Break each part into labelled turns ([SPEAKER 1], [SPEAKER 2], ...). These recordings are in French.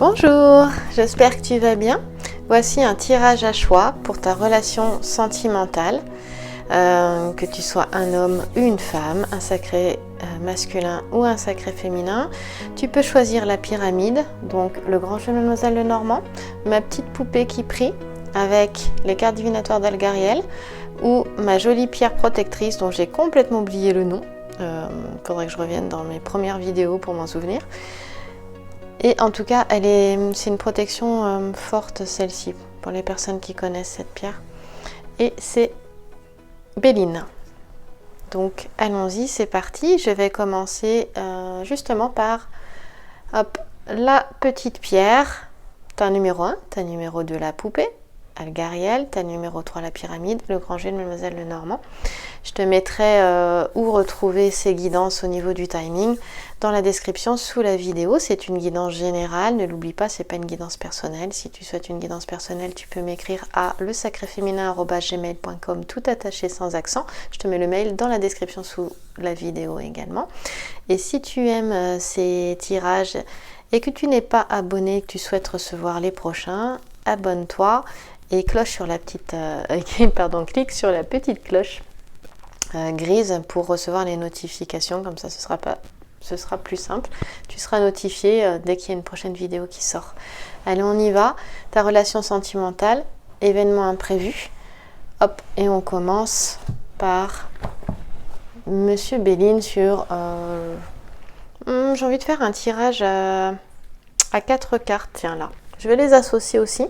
[SPEAKER 1] Bonjour, j'espère que tu vas bien. Voici un tirage à choix pour ta relation sentimentale, que tu sois un homme ou une femme, un sacré masculin ou un sacré féminin. Tu peux choisir la pyramide, donc le grand jeu de Mademoiselle Lenormand, ma petite poupée qui prie avec les cartes divinatoires d'Algariel ou ma jolie pierre protectrice dont j'ai complètement oublié le nom. Faudrait que je revienne dans mes premières vidéos pour m'en souvenir. Et en tout cas, c'est une protection forte, celle-ci, pour les personnes qui connaissent cette pierre. Et c'est Béline. Donc, allons-y, c'est parti. Je vais commencer justement par la petite pierre. Ta numéro 1, ta numéro 2, la poupée, Algariel, ta numéro 3, la pyramide, le grand jeu de Mademoiselle Lenormand. Je te mettrai où retrouver ces guidances au niveau du timing dans la description sous la vidéo. C'est une guidance générale, ne l'oublie pas, c'est pas une guidance personnelle. Si tu souhaites une guidance personnelle, tu peux m'écrire à lesacréféminin@gmail.com, tout attaché sans accent. Je te mets le mail dans la description sous la vidéo également. Et si tu aimes ces tirages et que tu n'es pas abonné, que tu souhaites recevoir les prochains, abonne-toi et clique sur la petite cloche grise pour recevoir les notifications, comme ça ce sera plus simple. Tu seras notifié dès qu'il y a une prochaine vidéo qui sort. Allez, on y va. Ta relation sentimentale, événement imprévu. Hop, et on commence par Monsieur Béline sur... j'ai envie de faire un tirage à 4 cartes. Tiens là. Je vais les associer aussi,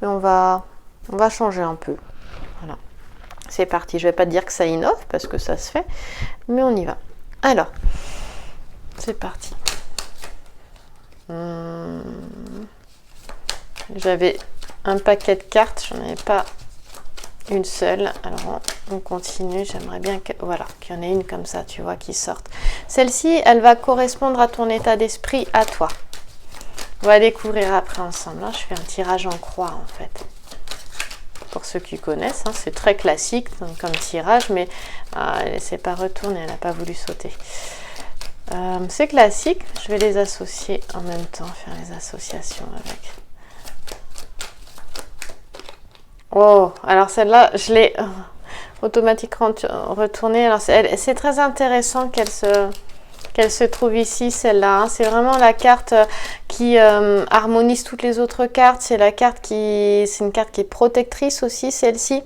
[SPEAKER 1] mais on va changer un peu. Voilà. C'est parti, je ne vais pas te dire que ça innove parce que ça se fait, mais on y va. Alors, c'est parti. J'avais un paquet de cartes, j'en avais pas une seule. Alors, on continue. J'aimerais bien qu'il y en ait une comme ça, tu vois, qui sorte. Celle-ci, elle va correspondre à ton état d'esprit, à toi. On va découvrir après ensemble. Là, je fais un tirage en croix, en fait. Pour ceux qui connaissent, c'est très classique comme tirage, mais elle ne s'est pas retournée, elle n'a pas voulu sauter. C'est classique, je vais les associer en même temps, faire les associations avec. Oh, alors celle-là, je l'ai automatiquement retournée. Alors c'est très intéressant qu'elle se trouve ici, celle-là. C'est vraiment la carte qui harmonise toutes les autres cartes. C'est une carte qui est protectrice aussi, celle-ci.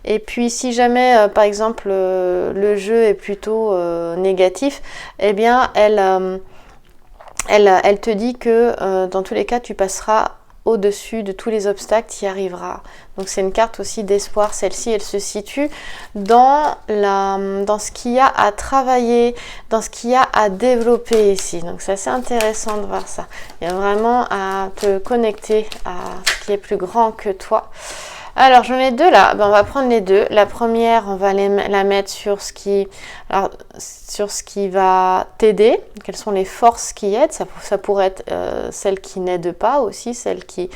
[SPEAKER 1] Et puis, si jamais, par exemple, le jeu est plutôt négatif, eh bien, elle te dit que dans tous les cas, tu passeras au-dessus de tous les obstacles, tu y arriveras. Donc c'est une carte aussi d'espoir. Celle-ci, elle se situe dans ce qu'il y a à travailler, dans ce qu'il y a à développer ici. Donc c'est assez intéressant de voir ça. Il y a vraiment à te connecter à ce qui est plus grand que toi. Alors j'en ai deux là, on va prendre les deux. La première, on va la mettre sur ce qui va t'aider. Quelles sont les forces qui aident? Ça pourrait être celle qui n'aide pas aussi, celle qui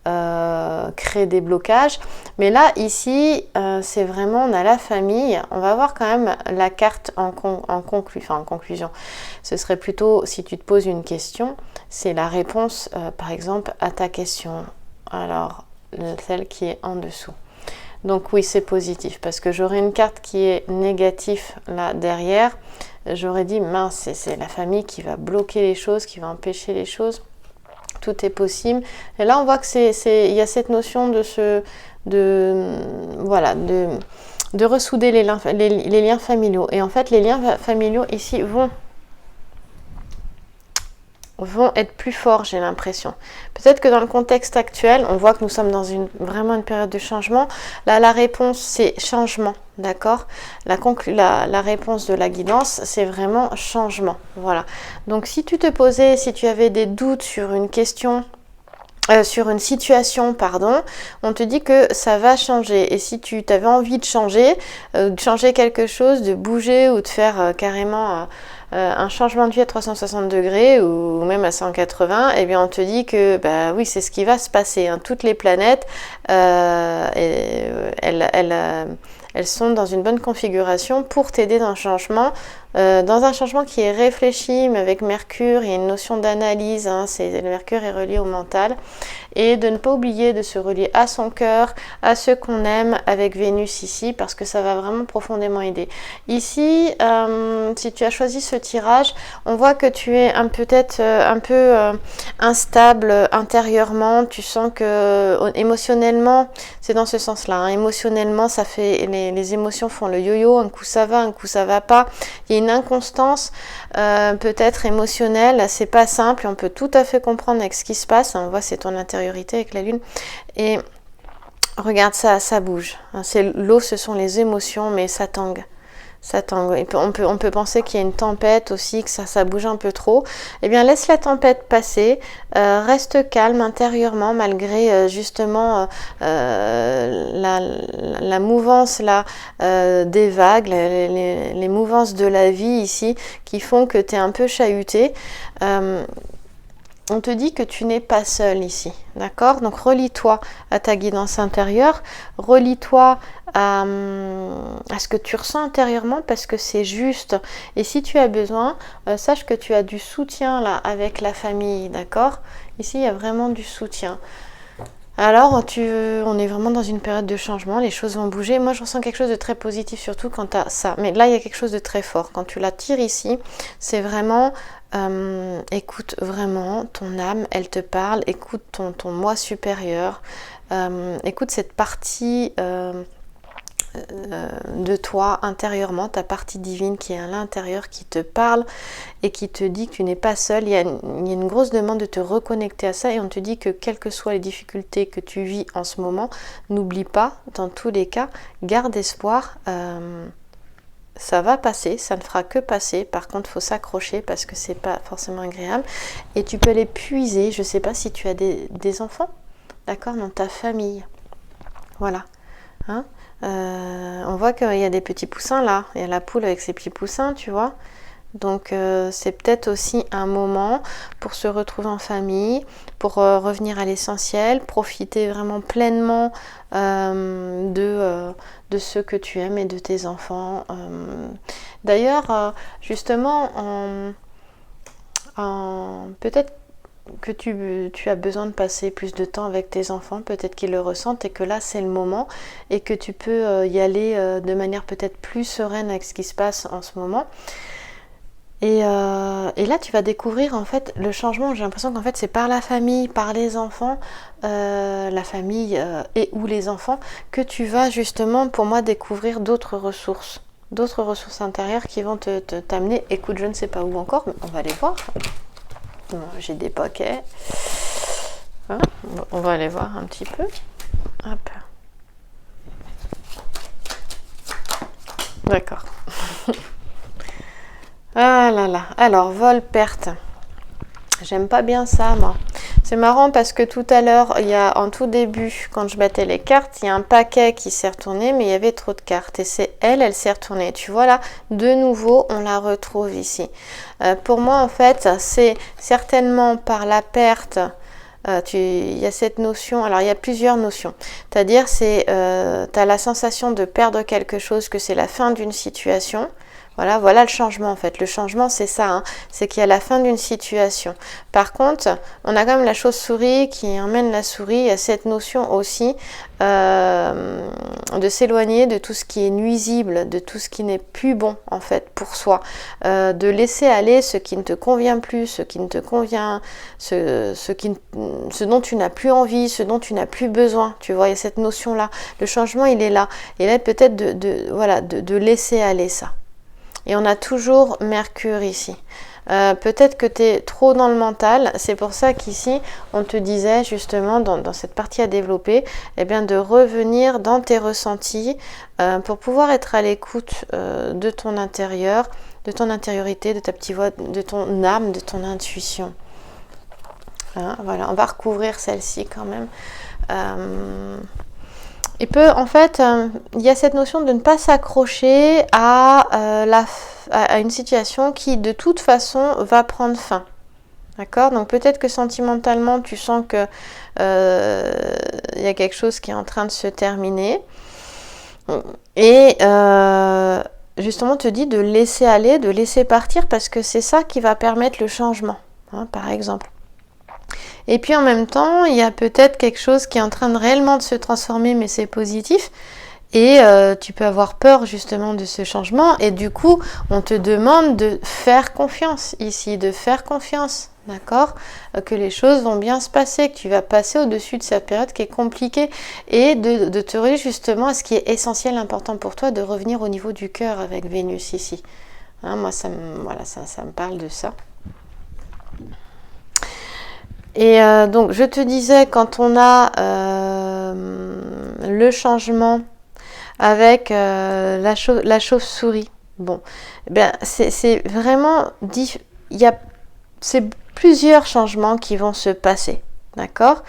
[SPEAKER 1] crée des blocages. Mais là ici, c'est vraiment, on a la famille. On va voir quand même la carte en conclusion. Ce serait plutôt, si tu te poses une question, c'est la réponse par exemple à ta question. Alors celle qui est en dessous. Donc oui, c'est positif parce que j'aurais une carte qui est négative là derrière. J'aurais dit mince, c'est la famille qui va bloquer les choses, qui va empêcher les choses. Tout est possible. Et là, on voit que il y a cette notion de ressouder les liens familiaux. Et en fait, les liens familiaux ici vont être plus forts, j'ai l'impression. Peut-être que dans le contexte actuel, on voit que nous sommes dans vraiment une période de changement. Là, la réponse, c'est changement, d'accord ? La réponse de la guidance, c'est vraiment changement. Voilà. Donc, si tu avais des doutes sur une question, sur une situation, on te dit que ça va changer. Et si tu avais envie de changer quelque chose, de bouger ou de faire carrément un changement de vie à 360 degrés ou même à 180, eh bien on te dit que oui, c'est ce qui va se passer. Toutes les planètes, elles sont dans une bonne configuration pour t'aider dans le changement. dans un changement qui est réfléchi, mais avec Mercure, il y a une notion d'analyse, hein, le Mercure est relié au mental, et de ne pas oublier de se relier à son cœur, à ceux qu'on aime avec Vénus ici, parce que ça va vraiment profondément aider. Ici, si tu as choisi ce tirage, on voit que tu es peut-être un peu instable intérieurement, tu sens que émotionnellement, c'est dans ce sens-là, hein, émotionnellement, ça fait les émotions font le yo-yo, un coup ça va, un coup ça va pas, il y a une inconstance peut-être émotionnelle, c'est pas simple, on peut tout à fait comprendre avec ce qui se passe, on voit c'est ton intériorité avec la lune, et regarde ça, ça bouge, c'est l'eau, ce sont les émotions, mais ça tangue. Ça tangue. On peut penser qu'il y a une tempête aussi, que ça bouge un peu trop. Eh bien, laisse la tempête passer. Reste calme intérieurement malgré justement la mouvance là, des vagues, les mouvances de la vie ici qui font que tu es un peu chahuté. On te dit que tu n'es pas seul ici, d'accord? Donc relie-toi à ta guidance intérieure, relie-toi à ce que tu ressens intérieurement parce que c'est juste. Et si tu as besoin, sache que tu as du soutien là avec la famille, d'accord? Ici, il y a vraiment du soutien. Alors, on est vraiment dans une période de changement, les choses vont bouger. Moi, je ressens quelque chose de très positif, surtout quand tu as ça. Mais là, il y a quelque chose de très fort. Quand tu la tires ici, c'est vraiment... écoute vraiment ton âme, elle te parle. Écoute ton moi supérieur. Écoute cette partie... de toi intérieurement, ta partie divine qui est à l'intérieur, qui te parle et qui te dit que tu n'es pas seul. Il y a une grosse demande de te reconnecter à ça et on te dit que quelles que soient les difficultés que tu vis en ce moment, n'oublie pas, dans tous les cas, garde espoir. Ça va passer, ça ne fera que passer. Par contre, il faut s'accrocher parce que c'est pas forcément agréable. Et tu peux les puiser. Je ne sais pas si tu as des enfants, d'accord, dans ta famille. Voilà. Hein, on voit qu'il y a des petits poussins là, il y a la poule avec ses petits poussins, tu vois. Donc c'est peut-être aussi un moment pour se retrouver en famille, pour revenir à l'essentiel, profiter vraiment pleinement de ceux que tu aimes et de tes enfants. D'ailleurs, justement, peut-être que tu as besoin de passer plus de temps avec tes enfants, peut-être qu'ils le ressentent et que là c'est le moment et que tu peux y aller de manière peut-être plus sereine avec ce qui se passe en ce moment. Et là tu vas découvrir en fait le changement. J'ai l'impression qu'en fait c'est par la famille, par les enfants, la famille et ou les enfants que tu vas justement pour moi découvrir d'autres ressources intérieures qui vont t'amener, écoute je ne sais pas où encore, mais on va les voir. J'ai des paquets. Hein, on va aller voir un petit peu. Hop. D'accord. Ah là là. Alors, vol, perte. J'aime pas bien ça, moi. C'est marrant parce que tout à l'heure, en tout début, quand je battais les cartes, il y a un paquet qui s'est retourné, mais il y avait trop de cartes. Et c'est elle s'est retournée. Tu vois là, de nouveau, on la retrouve ici. Pour moi, en fait, c'est certainement par la perte. Il y a cette notion, alors il y a plusieurs notions. C'est-à-dire, tu as la sensation de perdre quelque chose, que c'est la fin d'une situation. Voilà le changement en fait. Le changement c'est ça, hein. C'est qu'il y a la fin d'une situation. Par contre, on a quand même la chauve-souris qui emmène la souris. Il y a cette notion aussi de s'éloigner de tout ce qui est nuisible, de tout ce qui n'est plus bon en fait pour soi. De laisser aller ce qui ne te convient plus, ce qui ne te convient, ce dont tu n'as plus envie, ce dont tu n'as plus besoin. Tu vois, il y a cette notion-là. Le changement il est là. Et là peut-être de laisser aller ça. Et on a toujours Mercure ici. Peut-être que tu es trop dans le mental. C'est pour ça qu'ici, on te disait justement dans cette partie à développer, eh bien, de revenir dans tes ressentis pour pouvoir être à l'écoute de ton intérieur, de ton intériorité, de ta petite voix, de ton âme, de ton intuition. Hein, voilà, on va recouvrir celle-ci quand même. Et en fait, il y a cette notion de ne pas s'accrocher à une situation qui, de toute façon, va prendre fin. D'accord ? Donc peut-être que sentimentalement, tu sens que y a quelque chose qui est en train de se terminer. Et justement te dit de laisser aller, de laisser partir, parce que c'est ça qui va permettre le changement, hein, par exemple. Et puis en même temps, il y a peut-être quelque chose qui est en train de réellement de se transformer, mais c'est positif. Et tu peux avoir peur justement de ce changement. Et du coup, on te demande de faire confiance ici, de faire confiance, d'accord, que les choses vont bien se passer, que tu vas passer au-dessus de cette période qui est compliquée. Et de te relier justement à ce qui est essentiel, important pour toi, de revenir au niveau du cœur avec Vénus ici. Hein, moi, ça me parle de ça. Et donc, je te disais, quand on a le changement avec la chauve-souris, bon, ben, c'est vraiment... c'est plusieurs changements qui vont se passer, d'accord.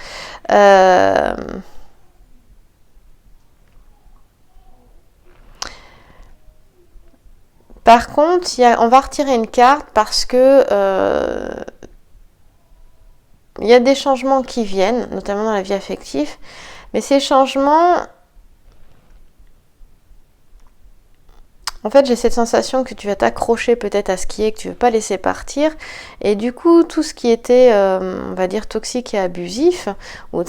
[SPEAKER 1] Par contre, on va retirer une carte parce que il y a des changements qui viennent, notamment dans la vie affective, mais ces changements, en fait, j'ai cette sensation que tu vas t'accrocher peut-être à ce qui est, que tu ne veux pas laisser partir, et du coup, tout ce qui était, on va dire, toxique et abusif, ou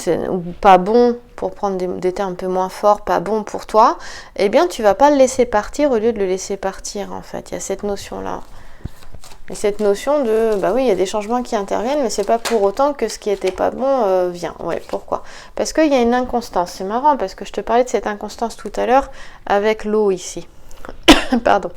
[SPEAKER 1] pas bon, pour prendre des termes un peu moins forts, pas bon pour toi, eh bien, tu ne vas pas le laisser partir au lieu de le laisser partir, en fait. Il y a cette notion-là. Et cette notion de, bah oui, il y a des changements qui interviennent, mais c'est pas pour autant que ce qui était pas bon vient. Ouais, pourquoi? Parce qu'il y a une inconstance. C'est marrant, parce que je te parlais de cette inconstance tout à l'heure avec l'eau ici. Pardon.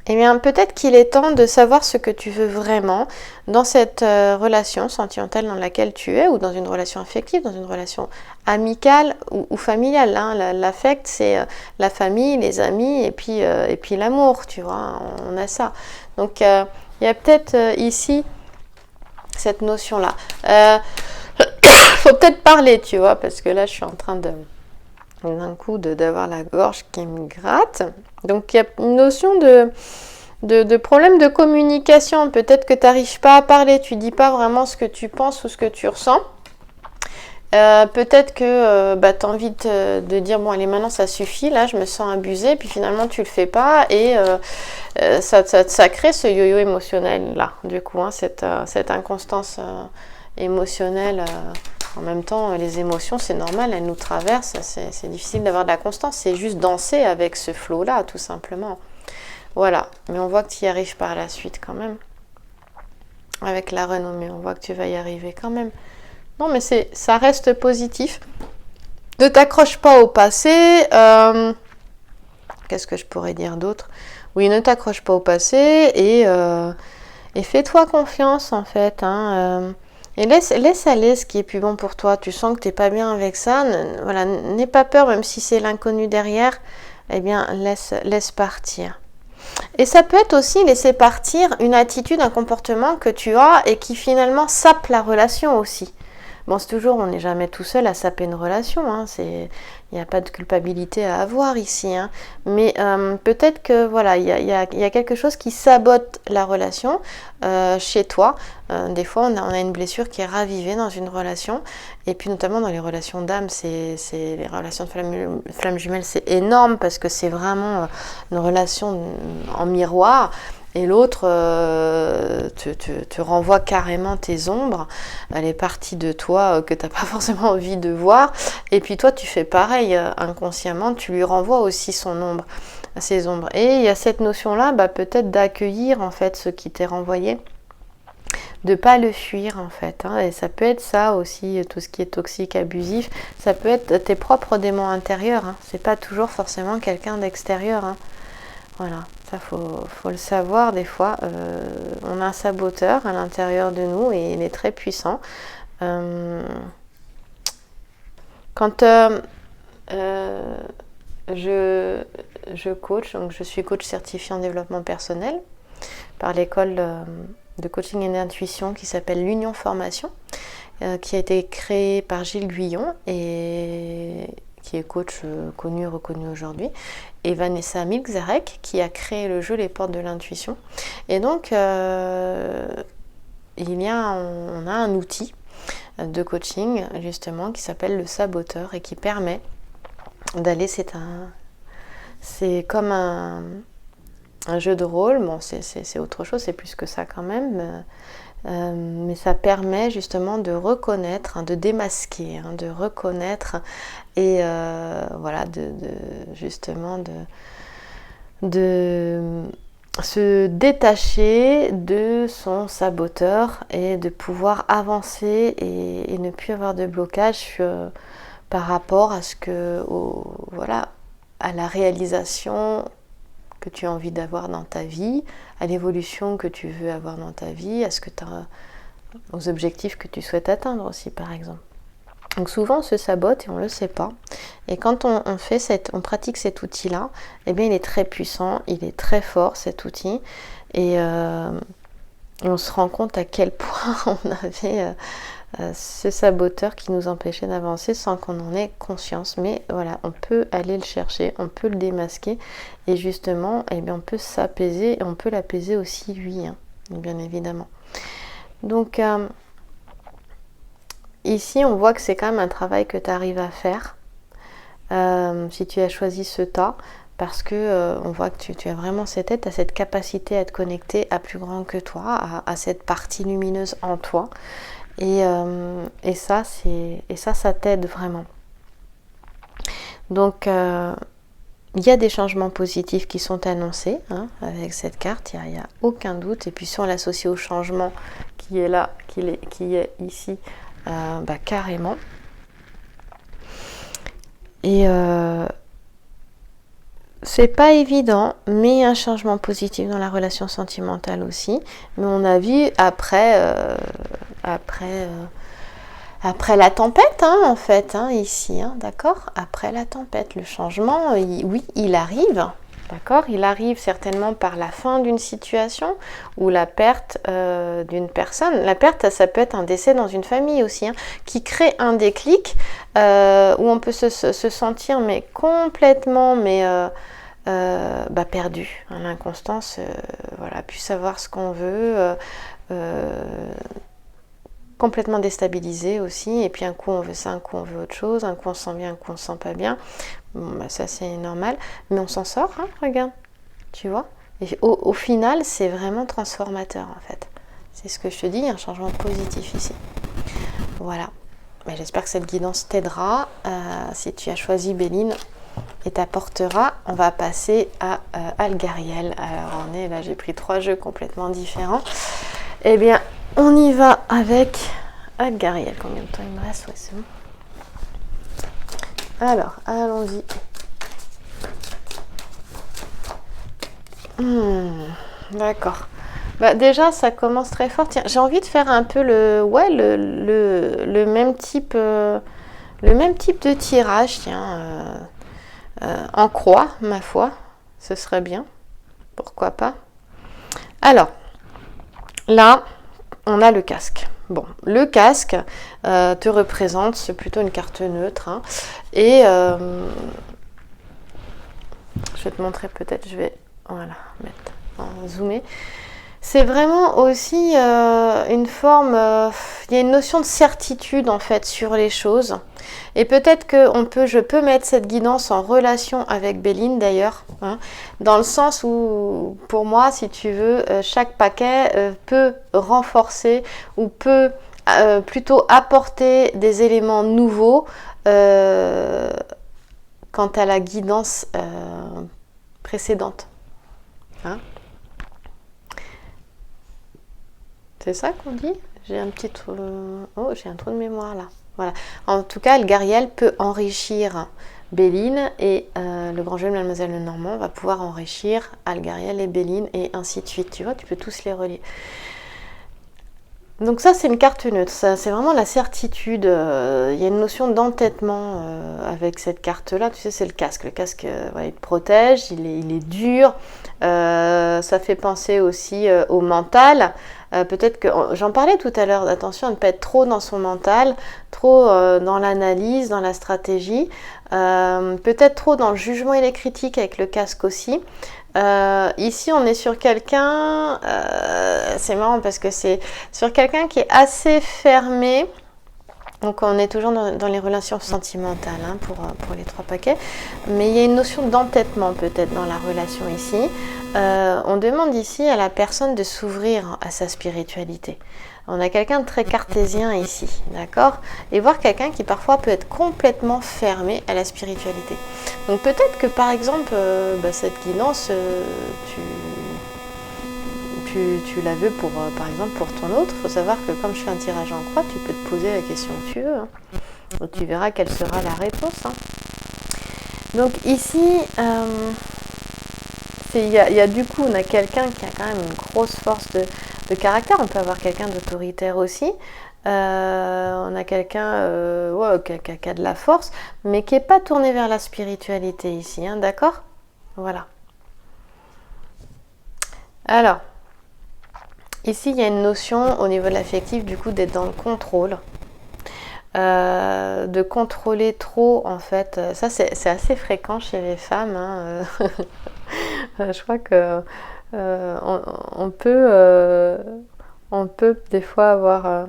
[SPEAKER 1] Eh bien, peut-être qu'il est temps de savoir ce que tu veux vraiment dans cette relation sentimentale dans laquelle tu es, ou dans une relation affective, dans une relation amicale ou familiale. Hein. L'affect, c'est la famille, les amis, et puis l'amour, tu vois, on a ça. Donc, il y a peut-être ici cette notion-là. Faut peut-être parler, tu vois, parce que là, je suis en train d'un coup d'avoir la gorge qui me gratte. Donc il y a une notion de problème de communication. Peut-être que tu n'arrives pas à parler, tu dis pas vraiment ce que tu penses ou ce que tu ressens. Peut-être que tu as envie de dire bon allez maintenant ça suffit, là je me sens abusée, puis finalement tu le fais pas et ça crée ce yo-yo émotionnel là du coup, hein, cette inconstance émotionnelle. En même temps, les émotions, c'est normal, elles nous traversent, c'est difficile d'avoir de la constance, c'est juste danser avec ce flow-là, tout simplement. Voilà, mais on voit que tu y arrives par la suite quand même. Avec la renommée, on voit que tu vas y arriver quand même. Non, mais ça reste positif. Ne t'accroche pas au passé. Qu'est-ce que je pourrais dire d'autre? Oui, ne t'accroche pas au passé et fais-toi confiance, en fait, hein. Et laisse aller ce qui est plus bon pour toi. Tu sens que tu n'es pas bien avec ça. Voilà, n'aie pas peur, même si c'est l'inconnu derrière. Eh bien, laisse partir. Et ça peut être aussi laisser partir une attitude, un comportement que tu as et qui finalement sape la relation aussi. Bon, c'est toujours, on n'est jamais tout seul à saper une relation, hein, il n'y a pas de culpabilité à avoir ici, hein, mais peut-être que voilà, il y a quelque chose qui sabote la relation chez toi. Des fois, on a une blessure qui est ravivée dans une relation, et puis notamment dans les relations d'âme, les relations de flammes jumelles, c'est énorme parce que c'est vraiment une relation en miroir. Et l'autre te renvoie carrément tes ombres, les parties de toi que tu n'as pas forcément envie de voir. Et puis toi, tu fais pareil inconsciemment, tu lui renvoies aussi son ombre, ses ombres. Et il y a cette notion-là, peut-être d'accueillir en fait ce qui t'est renvoyé, de pas le fuir en fait. Hein. Et ça peut être ça aussi, tout ce qui est toxique, abusif. Ça peut être tes propres démons intérieurs. Hein. C'est pas toujours forcément quelqu'un d'extérieur. Hein. Voilà, ça faut le savoir des fois. On a un saboteur à l'intérieur de nous et il est très puissant. Quand je coach, donc je suis coach certifié en développement personnel par l'école de coaching et d'intuition qui s'appelle l'Union Formation, qui a été créée par Gilles Guyon et qui est coach connu et reconnu aujourd'hui, et Vanessa Milczarek qui a créé le jeu Les Portes de l'Intuition. Et donc, on a un outil de coaching justement qui s'appelle le saboteur et qui permet d'aller, C'est comme un jeu de rôle. Bon, c'est autre chose, c'est plus que ça quand même. Mais ça permet justement de reconnaître, hein, de démasquer, hein, de reconnaître et voilà, justement de se détacher de son saboteur et de pouvoir avancer et ne plus avoir de blocage par rapport à ce que, voilà, à la réalisation que tu as envie d'avoir dans ta vie, à l'évolution que tu veux avoir dans ta vie, aux objectifs que tu souhaites atteindre aussi, par exemple. Donc souvent on se sabote et on ne le sait pas. Et quand on pratique cet outil-là, eh bien il est très puissant, il est très fort cet outil. Et on se rend compte à quel point on avait ce saboteur qui nous empêchait d'avancer sans qu'on en ait conscience. Mais voilà, on peut aller le chercher, on peut le démasquer. Et justement, eh bien, on peut s'apaiser et on peut l'apaiser aussi lui, hein, bien évidemment. Donc ici, on voit que c'est quand même un travail que tu arrives à faire si tu as choisi ce tas, parce que on voit que tu as vraiment cette tête, tu as cette capacité à te connecter à plus grand que toi, à cette partie lumineuse en toi. Et ça t'aide vraiment. Donc, il y a des changements positifs qui sont annoncés, hein, avec cette carte, il n'y a aucun doute. Et puis si on l'associe au changement qui est là, qui est ici, carrément. Et c'est pas évident, mais il y a un changement positif dans la relation sentimentale aussi. Mais on a vu après la tempête, hein, en fait, hein, ici, hein, d'accord ? Après la tempête, le changement, oui, il arrive, d'accord ? Il arrive certainement par la fin d'une situation ou la perte d'une personne. La perte, ça peut être un décès dans une famille aussi, hein, qui crée un déclic où on peut se sentir mais complètement perdu, hein, l'inconstance, voilà, plus savoir ce qu'on veut, complètement déstabilisé aussi, et puis un coup on veut ça, un coup on veut autre chose, un coup on se sent bien, un coup on se sent pas bien. Bon, ça c'est normal, mais on s'en sort, hein, regarde, tu vois. Et au final, c'est vraiment transformateur en fait. C'est ce que je te dis, un changement positif ici. Voilà. Mais j'espère que cette guidance t'aidera. Si tu as choisi Béline, et t'apportera. On va passer à Algariel. Alors on est là, j'ai pris 3 jeux complètement différents. Eh bien, on y va avec Algariel. Combien de temps il me reste? Ouais, c'est bon. Alors, allons-y. D'accord. Déjà, ça commence très fort. Tiens, j'ai envie de faire un peu le même type de tirage. Tiens, en croix, ma foi, ce serait bien. Pourquoi pas. Alors, là, on a le casque. Bon, le casque te représente, c'est plutôt une carte neutre. Hein, et je vais te montrer peut-être, je vais mettre en zoomé. C'est vraiment aussi une forme, il y a une notion de certitude en fait sur les choses. Et peut-être que je peux mettre cette guidance en relation avec Béline d'ailleurs, hein, dans le sens où, pour moi, si tu veux, chaque paquet peut renforcer ou peut plutôt apporter des éléments nouveaux quant à la guidance précédente. Hein ? C'est ça qu'on dit ? J'ai un petit trou... j'ai un trou de mémoire là. Voilà. En tout cas, Algariel peut enrichir Béline et le grand jeu de Mademoiselle Lenormand va pouvoir enrichir Algariel et Béline et ainsi de suite. Tu vois, tu peux tous les relier. Donc ça, c'est une carte neutre. Ça, c'est vraiment la certitude. Il y a une notion d'entêtement avec cette carte-là. Tu sais, c'est le casque. Le casque, il te protège, il est dur. Ça fait penser aussi au mental. Peut-être que, j'en parlais tout à l'heure, attention à ne pas être trop dans son mental, trop dans l'analyse, dans la stratégie, peut-être trop dans le jugement et les critiques avec le casque aussi. Ici on est sur quelqu'un, c'est marrant parce que c'est sur quelqu'un qui est assez fermé, Donc on est toujours dans les relations sentimentales hein, pour les 3 paquets. Mais il y a une notion d'entêtement peut-être dans la relation ici. On demande ici à la personne de s'ouvrir à sa spiritualité. On a quelqu'un de très cartésien ici, d'accord? Et voir quelqu'un qui parfois peut être complètement fermé à la spiritualité. Donc peut-être que par exemple, cette guidance, tu la veux pour, par exemple pour ton autre. Il faut savoir que comme je fais un tirage en croix, tu peux te poser la question que tu veux. Hein. Donc, tu verras quelle sera la réponse. Hein. Donc ici, il y a du coup, on a quelqu'un qui a quand même une grosse force de caractère. On peut avoir quelqu'un d'autoritaire aussi. On a quelqu'un qui a de la force, mais qui n'est pas tourné vers la spiritualité ici. Hein, d'accord? Voilà. Alors, ici, il y a une notion au niveau de l'affectif, du coup, d'être dans le contrôle. De contrôler trop, en fait. Ça, c'est assez fréquent chez les femmes. Hein. Je crois que on peut des fois avoir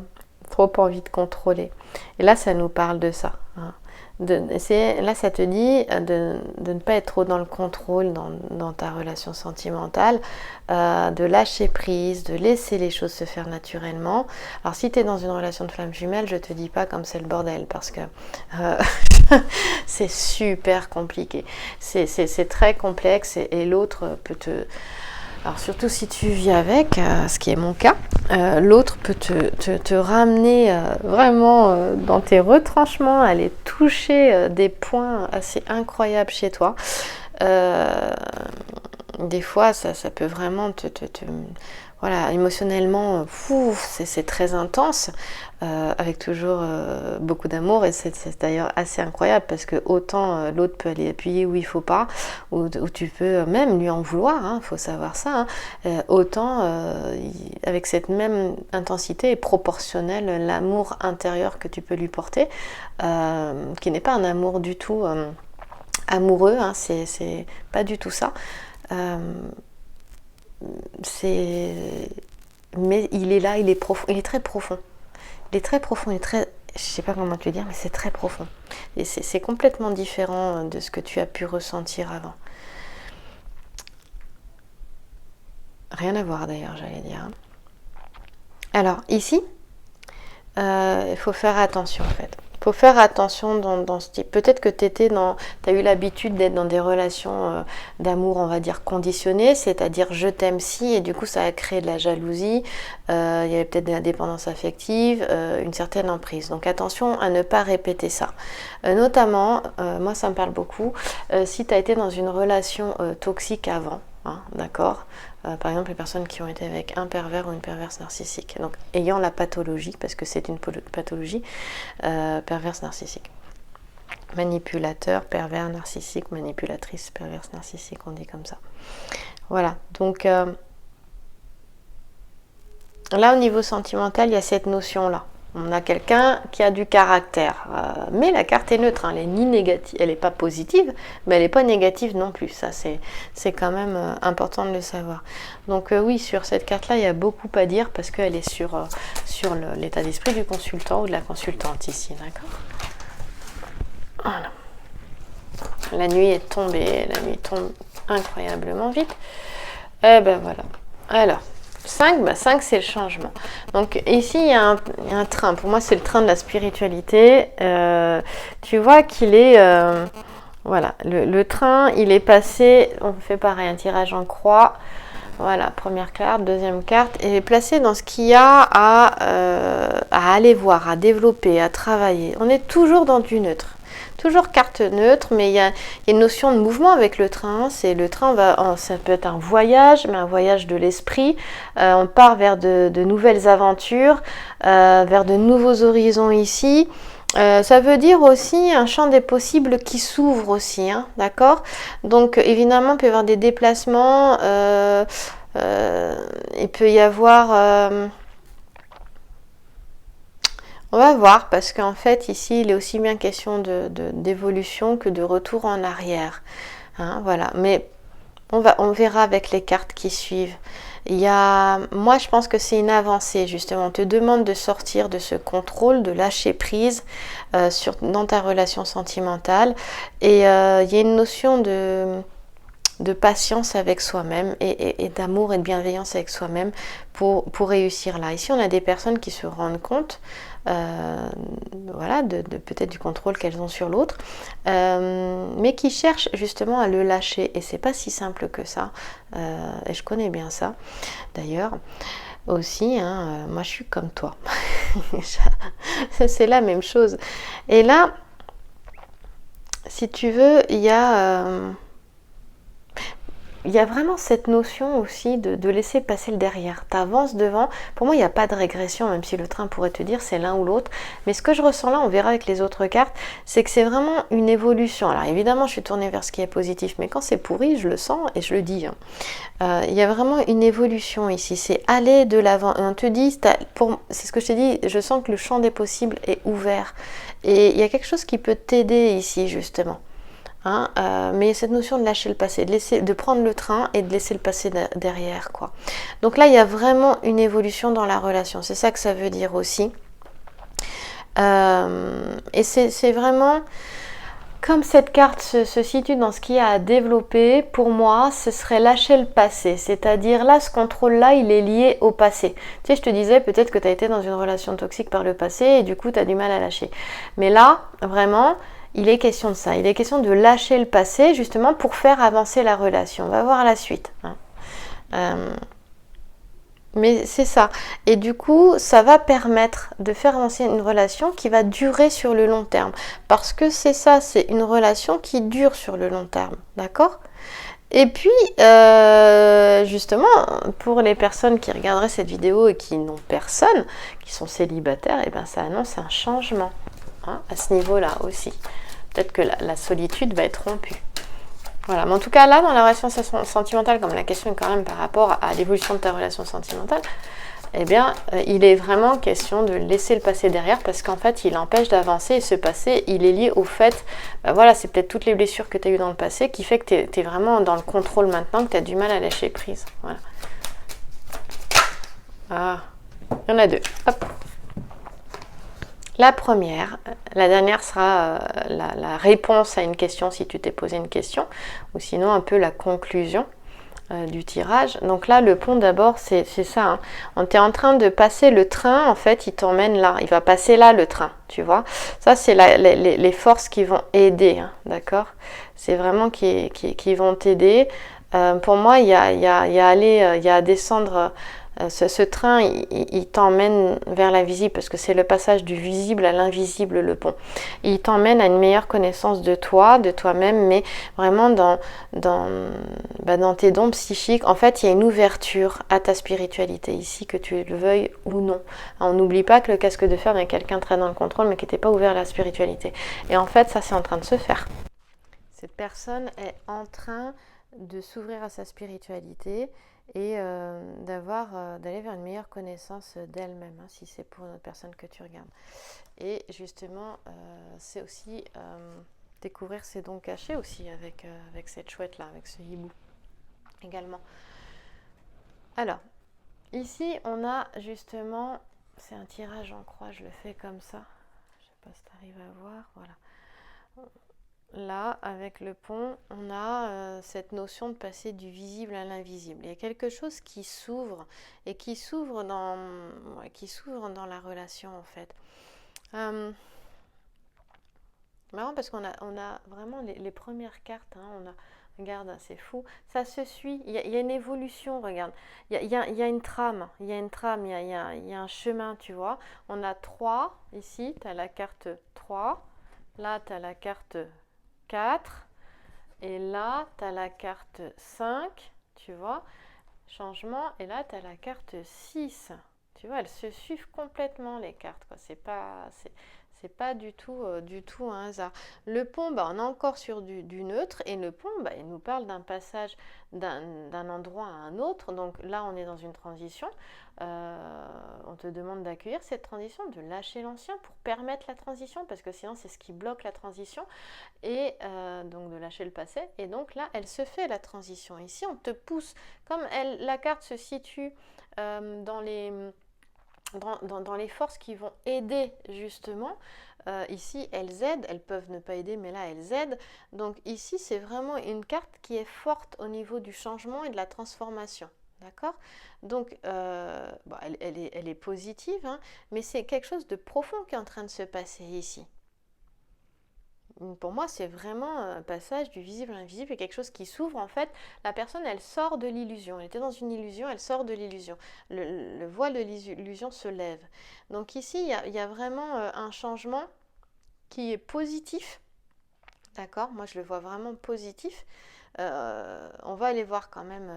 [SPEAKER 1] trop envie de contrôler. Et là, ça nous parle de ça. Hein. Là, ça te dit de ne pas être trop dans le contrôle dans ta relation sentimentale, de lâcher prise, de laisser les choses se faire naturellement. Alors, si tu es dans une relation de flamme jumelle, je te dis pas comme c'est le bordel, parce que c'est super compliqué. C'est très complexe et l'autre peut te... Alors surtout si tu vis avec, ce qui est mon cas, l'autre peut te ramener vraiment dans tes retranchements, aller toucher des points assez incroyables chez toi. Des fois, ça peut vraiment voilà, émotionnellement, c'est très intense, avec toujours beaucoup d'amour, et c'est d'ailleurs assez incroyable parce que autant l'autre peut aller appuyer où il faut pas, ou tu peux même lui en vouloir, hein, faut savoir ça, hein, autant avec cette même intensité est proportionnel l'amour intérieur que tu peux lui porter, qui n'est pas un amour du tout amoureux, hein, c'est pas du tout ça. Mais il est là, il est profond, il est très profond. Il est très profond, je sais pas comment te le dire, mais c'est très profond. Et c'est complètement différent de ce que tu as pu ressentir avant. Rien à voir d'ailleurs, j'allais dire. Alors ici, il faut faire attention en fait. Il faut faire attention dans ce type. Peut-être que tu as eu l'habitude d'être dans des relations d'amour, on va dire, conditionnées, c'est-à-dire je t'aime si, et du coup ça a créé de la jalousie, il y avait peut-être de la dépendance affective, une certaine emprise. Donc attention à ne pas répéter ça. Notamment, moi ça me parle beaucoup, si tu as été dans une relation toxique avant, hein, d'accord, par exemple les personnes qui ont été avec un pervers ou une perverse narcissique, donc ayant la pathologie, parce que c'est une pathologie, perverse narcissique, manipulateur, pervers, narcissique, manipulatrice, perverse, narcissique, on dit comme ça. Voilà, donc là au niveau sentimental, il y a cette notion-là. On a quelqu'un qui a du caractère, mais la carte est neutre, hein, elle est ni négative, elle n'est pas positive, mais elle n'est pas négative non plus. Ça, c'est quand même important de le savoir. Donc oui, sur cette carte-là, il y a beaucoup à dire parce qu'elle est sur l'état d'esprit du consultant ou de la consultante ici, d'accord ? Voilà. La nuit est tombée, la nuit tombe incroyablement vite. Et ben voilà. Alors. 5, 5 c'est le changement. Donc ici il y a un train, pour moi c'est le train de la spiritualité. Tu vois qu'il est, voilà, le train il est passé, on fait pareil, un tirage en croix. Voilà, première carte, deuxième carte, et placé dans ce qu'il y a à aller voir, à développer, à travailler. On est toujours dans du neutre. Toujours carte neutre, mais il y a une notion de mouvement avec le train. C'est le train, ça peut être un voyage, mais un voyage de l'esprit. On part vers de nouvelles aventures, vers de nouveaux horizons ici. Ça veut dire aussi un champ des possibles qui s'ouvre aussi, hein, d'accord ? Donc évidemment, il peut y avoir des déplacements, il peut y avoir... on va voir, parce qu'en fait, ici, il est aussi bien question d'évolution que de retour en arrière. Hein, voilà. Mais on verra avec les cartes qui suivent. Moi, je pense que c'est une avancée, justement. On te demande de sortir de ce contrôle, de lâcher prise dans ta relation sentimentale. Et il y a une notion de patience avec soi-même et d'amour et de bienveillance avec soi-même pour réussir là. Ici, on a des personnes qui se rendent compte voilà, peut-être du contrôle qu'elles ont sur l'autre, mais qui cherchent justement à le lâcher. Et c'est pas si simple que ça. Et je connais bien ça, d'ailleurs. Aussi, hein, moi je suis comme toi. C'est la même chose. Et là, si tu veux, il y a vraiment cette notion aussi de laisser passer le derrière. Tu avances devant. Pour moi, il n'y a pas de régression, même si le train pourrait te dire c'est l'un ou l'autre. Mais ce que je ressens là, on verra avec les autres cartes, c'est que c'est vraiment une évolution. Alors évidemment, je suis tournée vers ce qui est positif, mais quand c'est pourri, je le sens et je le dis. Il y a vraiment une évolution ici. C'est aller de l'avant. Et on te dit, c'est ce que je t'ai dit, je sens que le champ des possibles est ouvert. Et il y a quelque chose qui peut t'aider ici, justement. Mais cette notion de lâcher le passé, de prendre le train et de laisser le passé derrière, quoi. Donc là, il y a vraiment une évolution dans la relation. C'est ça que ça veut dire aussi. Et c'est vraiment... Comme cette carte se situe dans ce qu'il y a à développer, pour moi, ce serait lâcher le passé. C'est-à-dire, là, ce contrôle-là, il est lié au passé. Tu sais, je te disais, peut-être que tu as été dans une relation toxique par le passé et du coup, tu as du mal à lâcher. Mais là, vraiment... il est question de ça, il est question de lâcher le passé justement pour faire avancer la relation. On va voir la suite. Mais c'est ça. Et du coup, ça va permettre de faire avancer une relation qui va durer sur le long terme. Parce que c'est ça, c'est une relation qui dure sur le long terme. D'accord ? Et puis, justement, pour les personnes qui regarderaient cette vidéo et qui n'ont personne, qui sont célibataires, et ben ça annonce un changement à ce niveau-là aussi. Peut-être que la solitude va être rompue. Voilà, mais en tout cas là, dans la relation sentimentale, comme la question est quand même par rapport à l'évolution de ta relation sentimentale, eh bien, il est vraiment question de laisser le passé derrière parce qu'en fait, il empêche d'avancer et ce passé, il est lié au fait, voilà, c'est peut-être toutes les blessures que tu as eues dans le passé qui fait que tu es vraiment dans le contrôle maintenant, que tu as du mal à lâcher prise. Voilà. Ah, il y en a deux. Hop. La première, la dernière sera la réponse à une question si tu t'es posé une question, ou sinon un peu la conclusion du tirage. Donc là, le pont d'abord, c'est ça. Hein. On est en train de passer le train, en fait, il t'emmène là. Il va passer là, le train, tu vois. Ça, c'est les forces qui vont aider, hein, d'accord ? C'est vraiment qui vont t'aider. Pour moi, il y a à descendre... ce train, il t'emmène vers l'invisible parce que c'est le passage du visible à l'invisible, le pont. Il t'emmène à une meilleure connaissance de toi, de toi-même, mais vraiment dans tes dons psychiques. En fait, il y a une ouverture à ta spiritualité ici, que tu le veuilles ou non. On n'oublie pas que le casque de fer est quelqu'un très dans le contrôle, mais qui n'était pas ouvert à la spiritualité. Et en fait, ça, c'est en train de se faire. Cette personne est en train de s'ouvrir à sa spiritualité et d'aller vers une meilleure connaissance d'elle-même, hein, si c'est pour une autre personne que tu regardes. Et justement, c'est aussi découvrir ses dons cachés aussi avec cette chouette-là, avec ce hibou également. Alors, ici, on a justement, c'est un tirage en croix, je le fais comme ça. Je ne sais pas si tu arrives à voir, voilà. Là, avec le pont, on a cette notion de passer du visible à l'invisible. Il y a quelque chose qui s'ouvre et qui s'ouvre dans la relation en fait. Marrant parce qu'on a vraiment les premières cartes. Hein, regarde, c'est fou. Ça se suit. Il y a une évolution. Regarde, il y a une trame. Il y a un chemin, tu vois. On a 3 ici. Tu as la carte 3. Là, tu as la carte 4 et là tu as la carte 5, tu vois, changement, et là tu as la carte 6, tu vois, elles se suivent complètement les cartes, quoi. C'est C'est pas du tout un hasard. Le pont, on est encore sur du neutre, et le pont, il nous parle d'un passage d'un endroit à un autre. Donc là, on est dans une transition. On te demande d'accueillir cette transition, de lâcher l'ancien pour permettre la transition, parce que sinon c'est ce qui bloque la transition, et donc de lâcher le passé. Et donc là, elle se fait la transition. Ici, on te pousse, comme la carte se situe dans les forces qui vont aider justement. Ici, elles aident, elles peuvent ne pas aider, mais là, elles aident. Donc ici, c'est vraiment une carte qui est forte au niveau du changement et de la transformation. D'accord? Donc, elle est positive, hein, mais c'est quelque chose de profond qui est en train de se passer ici. Pour moi, c'est vraiment un passage du visible à l'invisible, et quelque chose qui s'ouvre. En fait, la personne, elle sort de l'illusion. Elle était dans une illusion, elle sort de l'illusion. Le voile de l'illusion se lève. Donc ici, il y a vraiment un changement qui est positif. D'accord? Moi, je le vois vraiment positif. On va aller voir quand même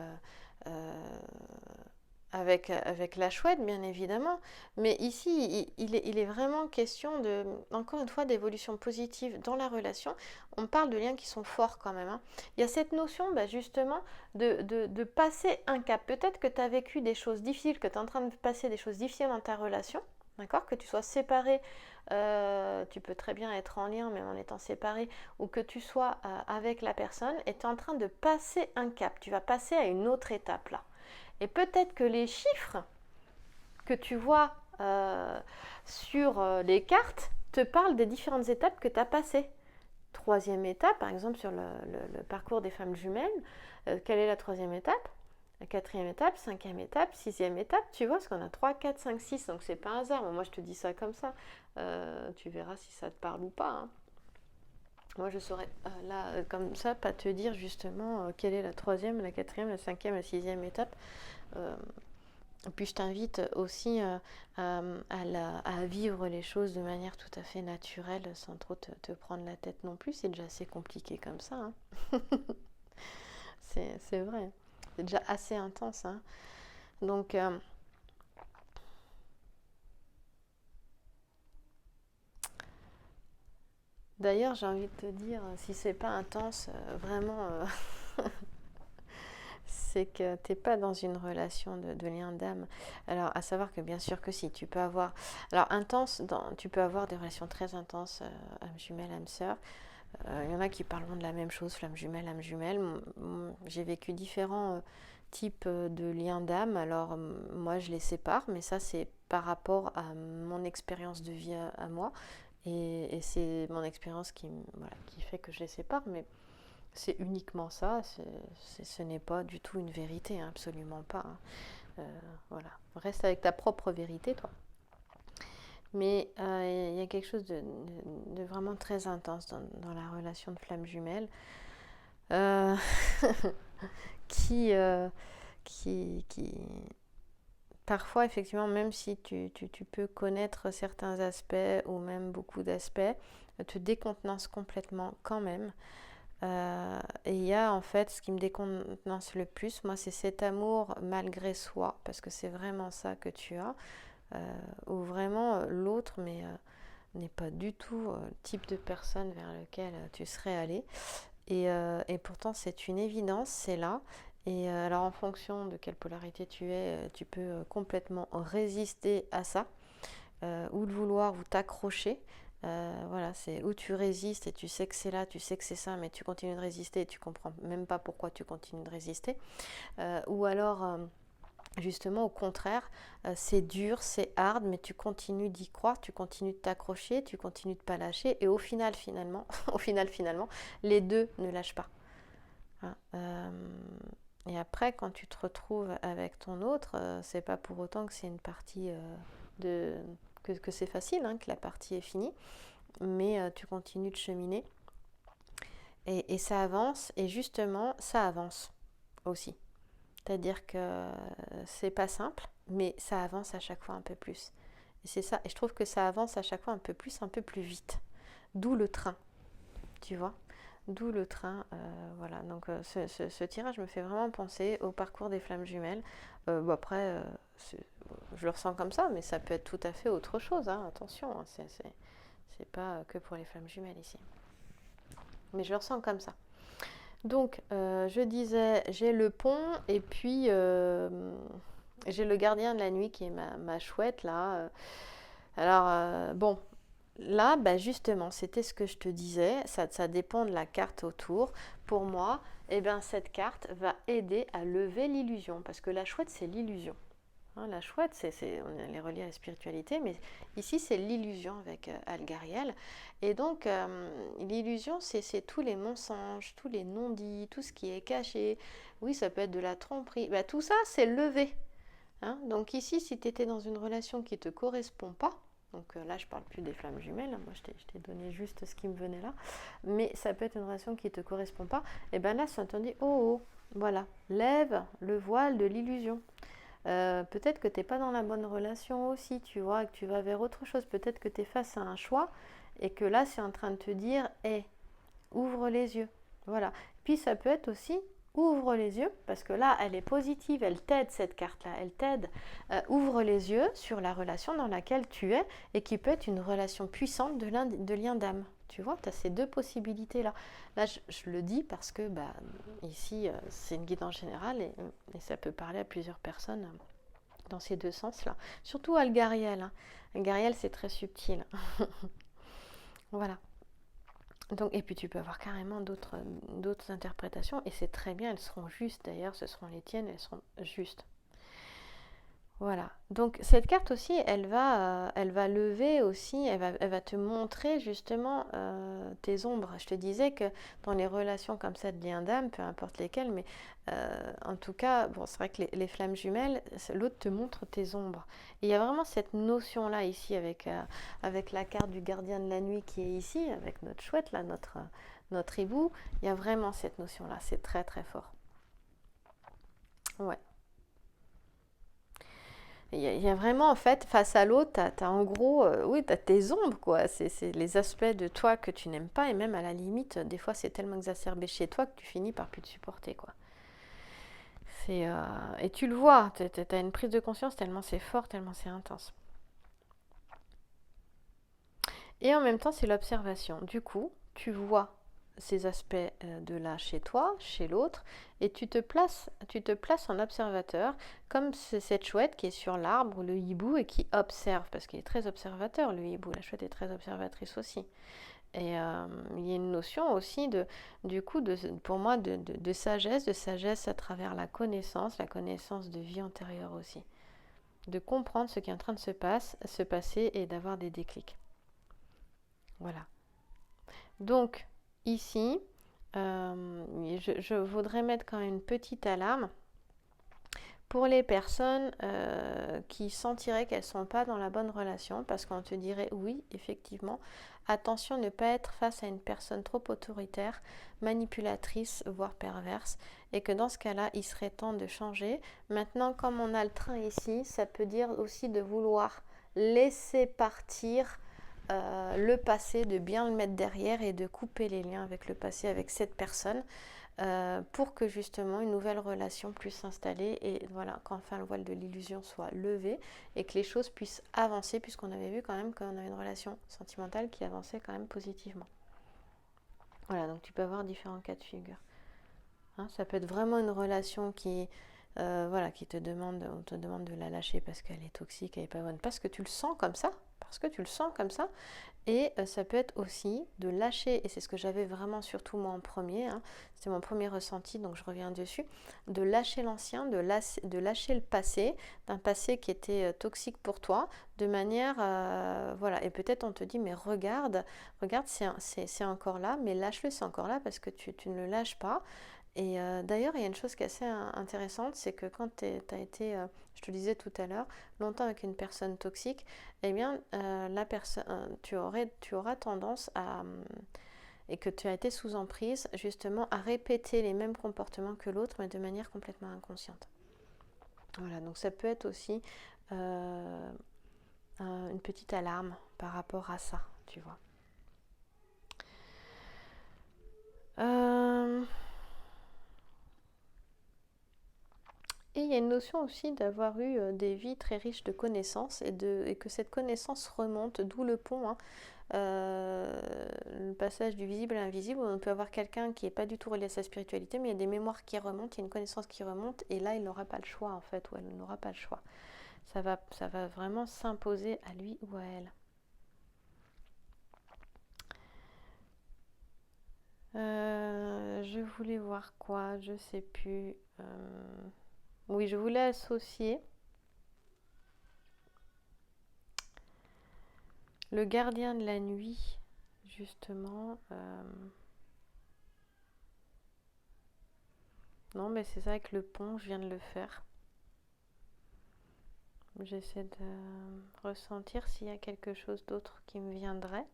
[SPEAKER 1] avec la chouette, bien évidemment. Mais ici, il est vraiment question, encore une fois, d'évolution positive dans la relation. On parle de liens qui sont forts quand même, hein. Il y a cette notion, justement, de passer un cap. Peut-être que tu as vécu des choses difficiles, que tu es en train de passer des choses difficiles dans ta relation. D'accord? Que tu sois séparé, tu peux très bien être en lien, même en étant séparé, ou que tu sois avec la personne, et tu es en train de passer un cap. Tu vas passer à une autre étape là. Et peut-être que les chiffres que tu vois sur les cartes te parlent des différentes étapes que tu as passées. Troisième étape, par exemple sur le parcours des femmes jumelles, quelle est la troisième étape? La quatrième étape, cinquième étape, sixième étape, tu vois, parce qu'on a 3, 4, 5, 6, donc c'est pas un hasard. Moi, je te dis ça comme ça. Tu verras si ça te parle ou pas, hein. Moi, je saurais là, comme ça, pas te dire justement quelle est la troisième, la quatrième, la cinquième, la sixième étape. Puis je t'invite aussi à vivre les choses de manière tout à fait naturelle, sans trop te prendre la tête non plus. C'est déjà assez compliqué comme ça, hein. C'est vrai. C'est déjà assez intense, hein. Donc, d'ailleurs, j'ai envie de te dire, si c'est pas intense, vraiment, c'est que t'es pas dans une relation de lien d'âme. Alors, à savoir que bien sûr que si, tu peux avoir... Alors, intense, tu peux avoir des relations très intenses, âme jumelle, âme sœur. Il y en a qui parleront de la même chose, flamme jumelle, âme jumelle. J'ai vécu différents types de liens d'âme. Alors, moi, je les sépare, mais ça, c'est par rapport à mon expérience de vie à moi. Et c'est mon expérience qui fait que je les sépare, mais c'est uniquement ça, ce n'est pas du tout une vérité, hein, absolument pas, hein. Voilà, reste avec ta propre vérité, toi. Mais il y a quelque chose de vraiment très intense dans la relation de flamme jumelle, qui parfois, effectivement, même si tu peux connaître certains aspects ou même beaucoup d'aspects, te décontenance complètement quand même. Et il y a en fait ce qui me décontenance le plus, moi, c'est cet amour malgré soi, parce que c'est vraiment ça que tu as, où vraiment l'autre n'est pas du tout le type de personne vers lequel tu serais allé. Et pourtant, c'est une évidence, c'est là. Et alors, en fonction de quelle polarité tu es, tu peux complètement résister à ça, ou le vouloir, ou t'accrocher. Voilà, c'est où tu résistes et tu sais que c'est là, tu sais que c'est ça, mais tu continues de résister et tu comprends même pas pourquoi tu continues de résister. Ou alors... justement, au contraire, c'est dur, c'est hard, mais tu continues d'y croire, tu continues de t'accrocher, tu continues de pas lâcher, et au final, finalement, les deux ne lâchent pas. Hein, et après, quand tu te retrouves avec ton autre, c'est pas pour autant que c'est une partie que c'est facile, hein, que la partie est finie, mais tu continues de cheminer, et ça avance, et justement, ça avance aussi. C'est-à-dire que c'est pas simple, mais ça avance à chaque fois un peu plus. Et c'est ça. Et je trouve que ça avance à chaque fois un peu plus vite. D'où le train, tu vois. D'où le train, voilà. Donc ce tirage me fait vraiment penser au parcours des flammes jumelles. Après, je le ressens comme ça, mais ça peut être tout à fait autre chose, hein. Attention, C'est pas que pour les flammes jumelles ici. Mais je le ressens comme ça. Donc, je disais, j'ai le pont et puis j'ai le gardien de la nuit qui est ma chouette là. Alors, bon, là, bah, justement, c'était ce que je te disais, ça dépend de la carte autour. Pour moi, eh ben, cette carte va aider à lever l'illusion, parce que la chouette, c'est l'illusion. Hein, la chouette, on est relié à la spiritualité, mais ici, c'est l'illusion avec Algariel. Et donc, l'illusion, c'est tous les mensonges, tous les non-dits, tout ce qui est caché. Oui, ça peut être de la tromperie. Bah, tout ça, c'est levé. Hein, donc ici, si tu étais dans une relation qui ne te correspond pas, donc là, je parle plus des flammes jumelles, moi je t'ai donné juste ce qui me venait là, mais ça peut être une relation qui ne te correspond pas, et bien là, ça te dit, oh, voilà, lève le voile de l'illusion. Peut-être que tu n'es pas dans la bonne relation aussi, tu vois, que tu vas vers autre chose. Peut-être que tu es face à un choix et que là, c'est en train de te dire, hé, ouvre les yeux. Voilà. Puis ça peut être aussi, ouvre les yeux, parce que là, elle est positive, elle t'aide cette carte-là, elle t'aide. Ouvre les yeux sur la relation dans laquelle tu es et qui peut être une relation puissante de lien d'âme. Tu vois, tu as ces deux possibilités-là. Là, je le dis parce que ici, c'est une guidance générale et ça peut parler à plusieurs personnes dans ces deux sens-là. Surtout Algariel. Hein. Algariel, c'est très subtil. Voilà. Donc, et puis tu peux avoir carrément d'autres interprétations et c'est très bien, elles seront justes d'ailleurs, ce seront les tiennes, elles seront justes. Voilà, donc cette carte aussi, elle va lever aussi, elle va te montrer justement tes ombres. Je te disais que dans les relations comme ça de lien d'âme, peu importe lesquelles, mais en tout cas, bon, c'est vrai que les flammes jumelles, l'autre te montre tes ombres. Et il y a vraiment cette notion-là ici avec la carte du gardien de la nuit qui est ici, avec notre chouette, là, notre hibou, il y a vraiment cette notion-là, c'est très très fort. Ouais. Il y a vraiment, en fait, face à l'autre, tu as en gros, oui, tu as tes ombres, quoi. C'est les aspects de toi que tu n'aimes pas, et même à la limite, des fois, c'est tellement exacerbé chez toi que tu finis par plus te supporter, quoi. Et tu le vois, tu as une prise de conscience tellement c'est fort, tellement c'est intense. Et en même temps, c'est l'observation. Du coup, tu vois ces aspects de là chez toi, chez l'autre, et tu te places en observateur, comme cette chouette qui est sur l'arbre, le hibou, et qui observe, parce qu'il est très observateur, le hibou. La chouette est très observatrice aussi. Et il y a une notion aussi pour moi, de sagesse à travers la connaissance de vie antérieure aussi. De comprendre ce qui est en train de se passer et d'avoir des déclics. Voilà. Donc, ici, je voudrais mettre quand même une petite alarme pour les personnes qui sentiraient qu'elles ne sont pas dans la bonne relation, parce qu'on te dirait oui, effectivement, attention ne pas être face à une personne trop autoritaire, manipulatrice, voire perverse, et que dans ce cas-là, il serait temps de changer. Maintenant, comme on a le train ici, ça peut dire aussi de vouloir laisser partir le passé, de bien le mettre derrière et de couper les liens avec le passé, avec cette personne, pour que justement une nouvelle relation puisse s'installer et voilà, qu'enfin le voile de l'illusion soit levé et que les choses puissent avancer, puisqu'on avait vu quand même qu'on avait une relation sentimentale qui avançait quand même positivement. Voilà, donc tu peux avoir différents cas de figure. Hein, ça peut être vraiment une relation qui on te demande de la lâcher parce qu'elle est toxique, elle n'est pas bonne, parce que tu le sens comme ça, et ça peut être aussi de lâcher, et c'est ce que j'avais vraiment surtout moi en premier, hein, c'était mon premier ressenti, donc je reviens dessus, de lâcher l'ancien, de lâcher le passé, d'un passé qui était toxique pour toi, de manière, voilà, et peut-être on te dit, mais regarde, c'est encore là, mais lâche-le, c'est encore là, parce que tu ne le lâches pas. Et d'ailleurs, il y a une chose qui est assez intéressante, c'est que quand tu as été, je te le disais tout à l'heure, longtemps avec une personne toxique, eh bien, tu auras tendance à, et que tu as été sous emprise, justement, à répéter les mêmes comportements que l'autre, mais de manière complètement inconsciente. Voilà, donc ça peut être aussi une petite alarme par rapport à ça, tu vois. Et il y a une notion aussi d'avoir eu des vies très riches de connaissances et que cette connaissance remonte, d'où le pont, hein. Le passage du visible à l'invisible, on peut avoir quelqu'un qui n'est pas du tout relié à sa spiritualité, mais il y a des mémoires qui remontent, il y a une connaissance qui remonte, et là il n'aura pas le choix en fait, ou elle n'aura pas le choix. Ça va vraiment s'imposer à lui ou à elle. Je voulais voir quoi, je sais plus. Oui, je voulais associer le gardien de la nuit, justement. Non, mais c'est ça avec le pont, je viens de le faire. J'essaie de ressentir s'il y a quelque chose d'autre qui me viendrait.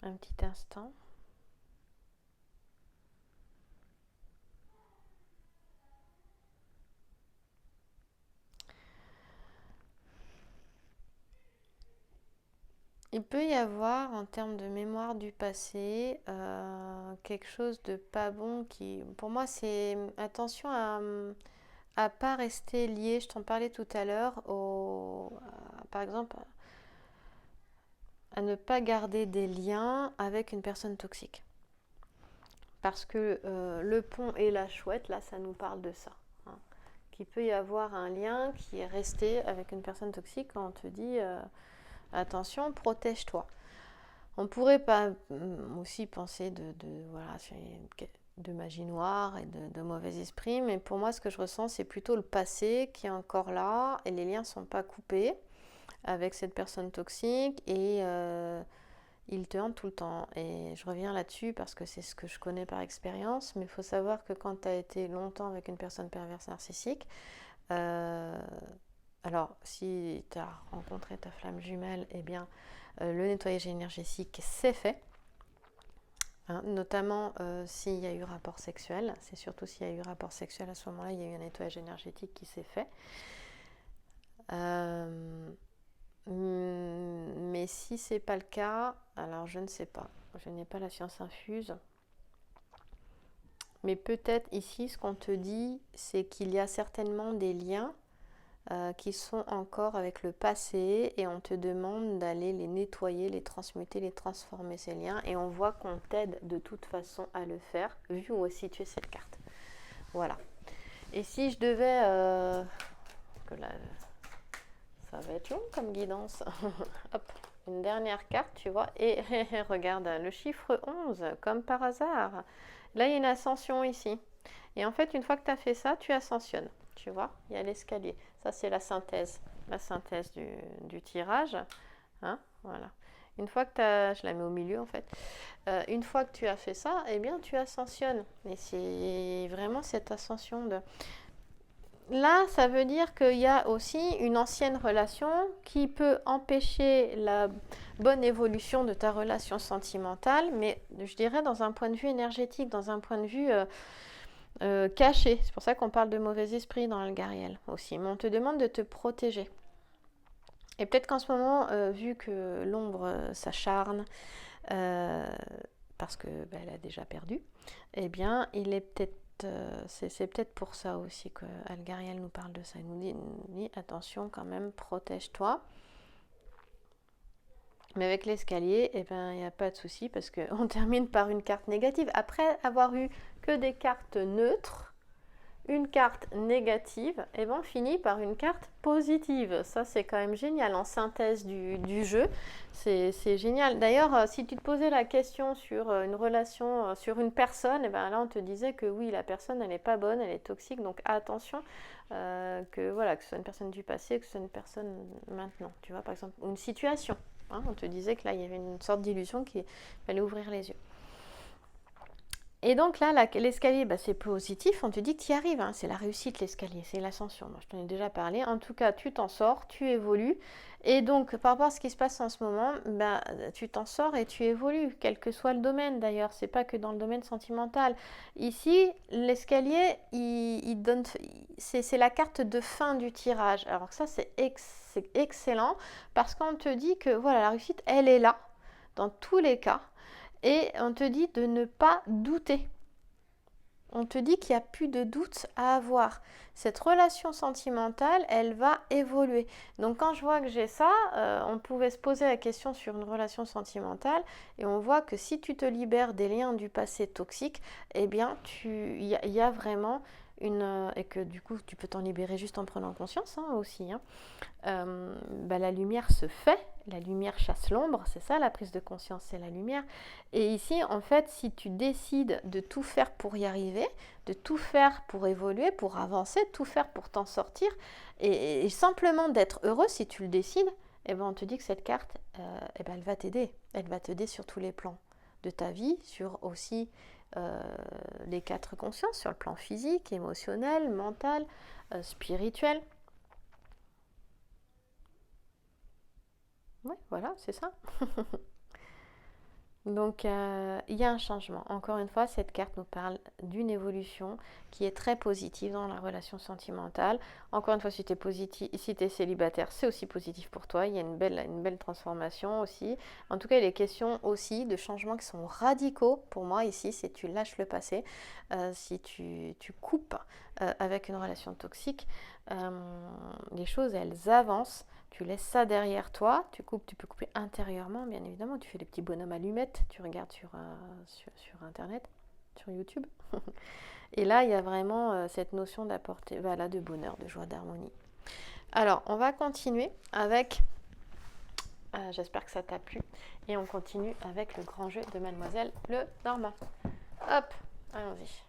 [SPEAKER 1] Un petit instant. Il peut y avoir, en termes de mémoire du passé, quelque chose de pas bon qui, pour moi, c'est attention à pas rester lié. Je t'en parlais tout à l'heure, par exemple, à ne pas garder des liens avec une personne toxique. Parce que le pont et la chouette, là, ça nous parle de ça. Hein. Qu'il peut y avoir un lien qui est resté avec une personne toxique quand on te dit attention, protège-toi. On pourrait pas aussi penser de magie noire et de mauvais esprit, mais pour moi, ce que je ressens, c'est plutôt le passé qui est encore là et les liens ne sont pas coupés avec cette personne toxique et il te hante tout le temps. Et je reviens là-dessus parce que c'est ce que je connais par expérience, mais il faut savoir que quand tu as été longtemps avec une personne perverse narcissique, alors si tu as rencontré ta flamme jumelle, eh bien le nettoyage énergétique c'est fait. Hein, notamment s'il y a eu rapport sexuel, c'est surtout s'il y a eu rapport sexuel à ce moment-là, il y a eu un nettoyage énergétique qui s'est fait. Mais si c'est pas le cas, alors je ne sais pas, je n'ai pas la science infuse. Mais peut-être ici, ce qu'on te dit, c'est qu'il y a certainement des liens qui sont encore avec le passé et on te demande d'aller les nettoyer, les transmuter, les transformer ces liens et on voit qu'on t'aide de toute façon à le faire vu où est située cette carte. Voilà. Et si je devais... que là, ça va être long comme guidance. Hop, une dernière carte, tu vois. Et regarde, le chiffre 11, comme par hasard. Là, il y a une ascension ici. Et en fait, une fois que tu as fait ça, tu ascensionnes. Tu vois, il y a l'escalier. Ça, c'est la synthèse du tirage. Hein, voilà. Une fois que tu as... Je la mets au milieu, en fait. Une fois que tu as fait ça, eh bien, tu ascensionnes. Et c'est vraiment cette ascension de... Là, ça veut dire qu'il y a aussi une ancienne relation qui peut empêcher la bonne évolution de ta relation sentimentale, mais je dirais dans un point de vue énergétique, dans un point de vue caché. C'est pour ça qu'on parle de mauvais esprit dans l'Algariel aussi. Mais on te demande de te protéger. Et peut-être qu'en ce moment, vu que l'ombre s'acharne, parce que elle a déjà perdu, eh bien, il est peut-être c'est peut-être pour ça aussi que Algariel nous parle de ça. Il nous dit attention quand même, protège-toi. Mais avec l'escalier, eh ben, il n'y a pas de souci parce qu'on termine par une carte négative. Après avoir eu que des cartes neutres, une carte négative, et ben on finit par une carte positive. Ça, c'est quand même génial en synthèse du jeu. C'est génial. D'ailleurs, si tu te posais la question sur une relation, sur une personne, et ben là, on te disait que oui, la personne, elle n'est pas bonne, elle est toxique. Donc, attention, que voilà, que ce soit une personne du passé, que ce soit une personne maintenant. Tu vois, par exemple, une situation. Hein, on te disait que là, il y avait une sorte d'illusion qu'il fallait ouvrir les yeux. Et donc là, l'escalier, c'est positif, on te dit que tu y arrives, hein. C'est la réussite l'escalier, c'est l'ascension. Moi, je t'en ai déjà parlé. En tout cas, tu t'en sors, tu évolues. Et donc, par rapport à ce qui se passe en ce moment, tu t'en sors et tu évolues, quel que soit le domaine d'ailleurs. C'est pas que dans le domaine sentimental. Ici, l'escalier, il donne, c'est la carte de fin du tirage. Alors ça, c'est excellent parce qu'on te dit que voilà, la réussite, elle est là, dans tous les cas. Et on te dit de ne pas douter. on te dit qu'il n'y a plus de doute à avoir. Cette relation sentimentale, elle va évoluer. Donc quand je vois que j'ai ça, on pouvait se poser la question sur une relation sentimentale et on voit que si tu te libères des liens du passé toxiques, eh bien, il y a vraiment et que du coup, tu peux t'en libérer juste en prenant conscience aussi. La lumière se fait, la lumière chasse l'ombre, c'est ça la prise de conscience, c'est la lumière. Et ici, en fait, si tu décides de tout faire pour y arriver, de tout faire pour évoluer, pour avancer, tout faire pour t'en sortir, et simplement d'être heureux, si tu le décides, eh ben, on te dit que cette carte, elle va t'aider. Elle va t'aider sur tous les plans de ta vie, sur aussi les 4 consciences, sur le plan physique, émotionnel, mental, spirituel. Oui, voilà, c'est ça. Donc, il y a un changement. Encore une fois, cette carte nous parle d'une évolution qui est très positive dans la relation sentimentale. Encore une fois, si tu es célibataire, c'est aussi positif pour toi. Il y a une belle transformation aussi. En tout cas, il est question aussi de changements qui sont radicaux. Pour moi, ici, si tu lâches le passé, si tu coupes avec une relation toxique, les choses, elles avancent. Tu laisses ça derrière toi, tu peux couper intérieurement, bien évidemment. Tu fais des petits bonhommes allumettes, tu regardes sur Internet, sur YouTube. Et là, il y a vraiment cette notion d'apporter de bonheur, de joie, d'harmonie. Alors, on va continuer avec... j'espère que ça t'a plu. Et on continue avec le grand jeu de Mademoiselle Lenormand. Hop, allons-y.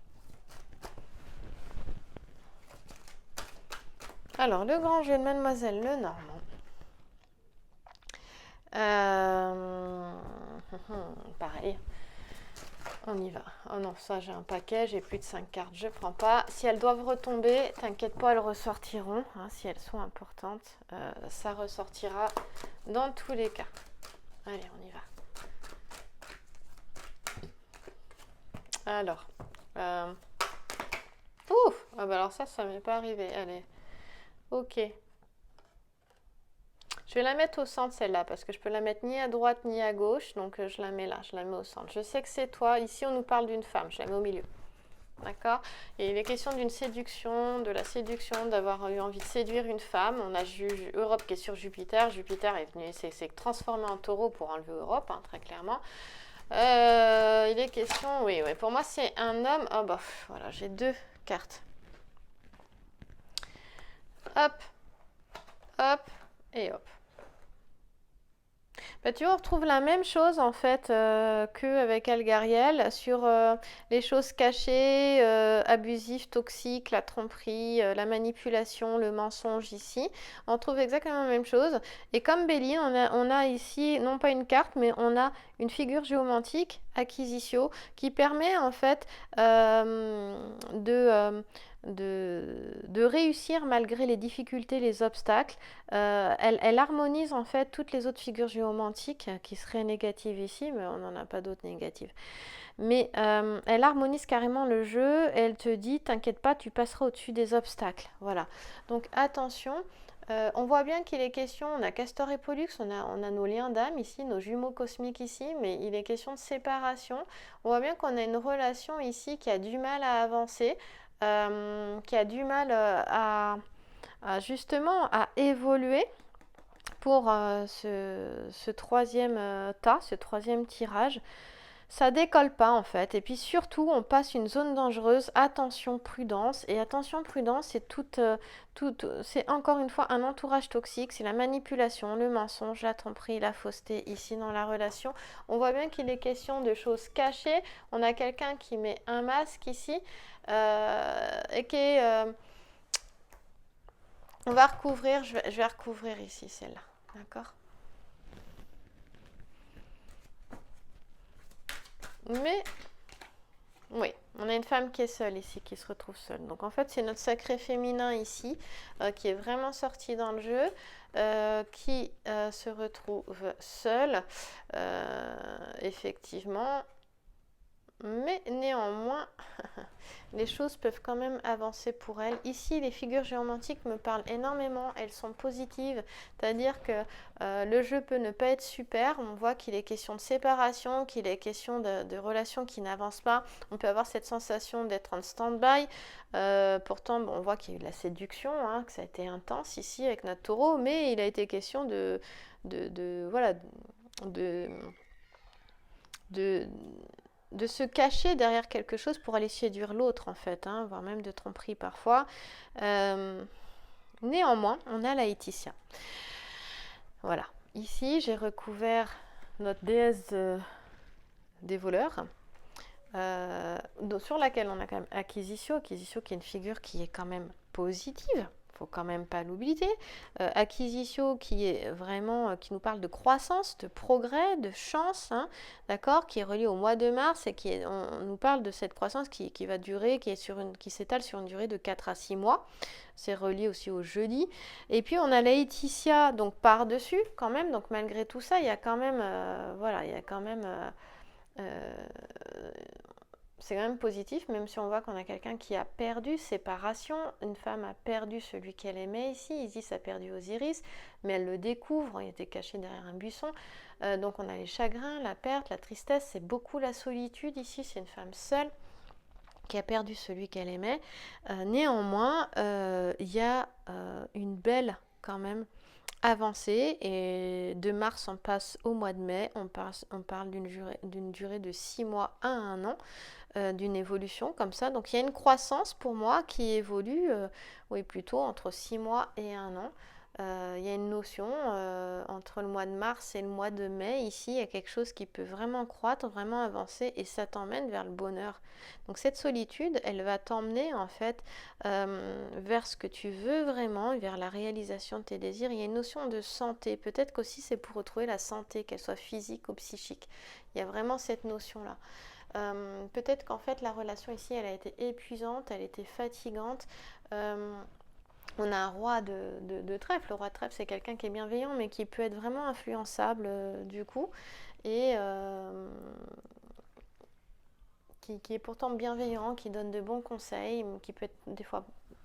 [SPEAKER 1] Alors, le grand jeu de Mademoiselle Lenormand. Pareil, on y va. Oh non, ça j'ai un paquet, j'ai plus de 5 cartes, je prends pas. Si elles doivent retomber, t'inquiète pas, elles ressortiront. Si elles sont importantes, ça ressortira dans tous les cas. Allez, on y va. Alors, alors ça m'est pas arrivé. Allez, ok. Je vais la mettre au centre celle-là parce que je peux la mettre ni à droite ni à gauche, donc je la mets là, je la mets au centre. Je sais que c'est toi, ici on nous parle d'une femme, je la mets au milieu. D'accord? Et il est question d'une séduction, de la séduction, d'avoir eu envie de séduire une femme. On a Europe qui est sur Jupiter. Jupiter est venu, s'est transformé en taureau pour enlever Europe, très clairement. Il est question, oui, pour moi c'est un homme. Oh bah voilà, j'ai 2 cartes. Hop, hop et hop. Tu vois, on retrouve la même chose en fait qu'avec Algariel sur les choses cachées, abusives, toxiques, la tromperie, la manipulation, le mensonge ici. On retrouve exactement la même chose. Et comme Béline, on a ici non pas une carte, mais on a une figure géomantique, acquisitio, qui permet en fait de réussir malgré les difficultés, les obstacles. Elle harmonise en fait toutes les autres figures géomantiques qui seraient négatives ici, mais on n'en a pas d'autres négatives. Mais elle harmonise carrément le jeu, et elle te dit, t'inquiète pas, tu passeras au-dessus des obstacles. Voilà. Donc attention. On voit bien qu'il est question, on a Castor et Pollux, on a nos liens d'âme ici, nos jumeaux cosmiques ici, mais il est question de séparation. On voit bien qu'on a une relation ici qui a du mal à avancer, qui a du mal justement à évoluer pour ce troisième tas, ce troisième tirage. Ça décolle pas en fait, et puis surtout on passe une zone dangereuse. Attention, prudence. Et attention, prudence, c'est c'est encore une fois un entourage toxique, c'est la manipulation, le mensonge, la tromperie, la fausseté ici dans la relation. On voit bien qu'il est question de choses cachées. On a quelqu'un qui met un masque ici et qui est on va recouvrir, je vais recouvrir ici celle-là, d'accord? Mais, oui, on a une femme qui est seule ici, qui se retrouve seule. Donc en fait, c'est notre sacré féminin ici, qui est vraiment sorti dans le jeu, qui se retrouve seule, effectivement. Mais néanmoins, les choses peuvent quand même avancer pour elle. Ici, les figures géomantiques me parlent énormément, elles sont positives, c'est-à-dire que le jeu peut ne pas être super, on voit qu'il est question de séparation, qu'il est question de relations qui n'avancent pas, on peut avoir cette sensation d'être en stand-by, pourtant bon, on voit qu'il y a eu de la séduction, hein, que ça a été intense ici avec notre taureau, mais il a été question voilà, de de se cacher derrière quelque chose pour aller séduire l'autre en fait, hein, voire même de tromperie parfois. Néanmoins, on a la Laetitia. Voilà. Ici, j'ai recouvert notre déesse des voleurs, sur laquelle on a quand même Acquisitio qui est une figure qui est quand même positive. Faut quand même pas l'oublier. Acquisitio qui est vraiment, qui nous parle de croissance, de progrès, de chance, hein, d'accord, qui est relié au mois de mars et on nous parle de cette croissance qui va durer, qui s'étale sur une durée de 4 à 6 mois. C'est relié aussi au jeudi. Et puis on a Laetitia donc par-dessus quand même. Donc malgré tout ça, il y a quand même, c'est quand même positif, même si on voit qu'on a quelqu'un qui a perdu, séparation, une femme a perdu celui qu'elle aimait ici, Isis a perdu Osiris, mais elle le découvre, il était caché derrière un buisson, donc on a les chagrins, la perte, la tristesse, c'est beaucoup la solitude ici, c'est une femme seule qui a perdu celui qu'elle aimait. Néanmoins, il y a une belle quand même avancée, et de mars on passe au mois de mai, on parle d'une durée de 6 mois à 1 an, d'une évolution comme ça. Donc il y a une croissance pour moi qui évolue, oui, plutôt entre 6 mois et 1 an. Il y a une notion entre le mois de mars et le mois de mai, ici il y a quelque chose qui peut vraiment croître, vraiment avancer, et ça t'emmène vers le bonheur. Donc cette solitude, elle va t'emmener en fait vers ce que tu veux vraiment, vers la réalisation de tes désirs. Il y a une notion de santé, peut-être qu'aussi c'est pour retrouver la santé, qu'elle soit physique ou psychique. Il y a vraiment cette notion-là. Peut-être qu'en fait la relation ici elle a été épuisante, elle était fatigante. On a un roi de trèfle. Le roi de trèfle, c'est quelqu'un qui est bienveillant, mais qui peut être vraiment influençable du coup, et qui est pourtant bienveillant, qui donne de bons conseils, qui peut être des fois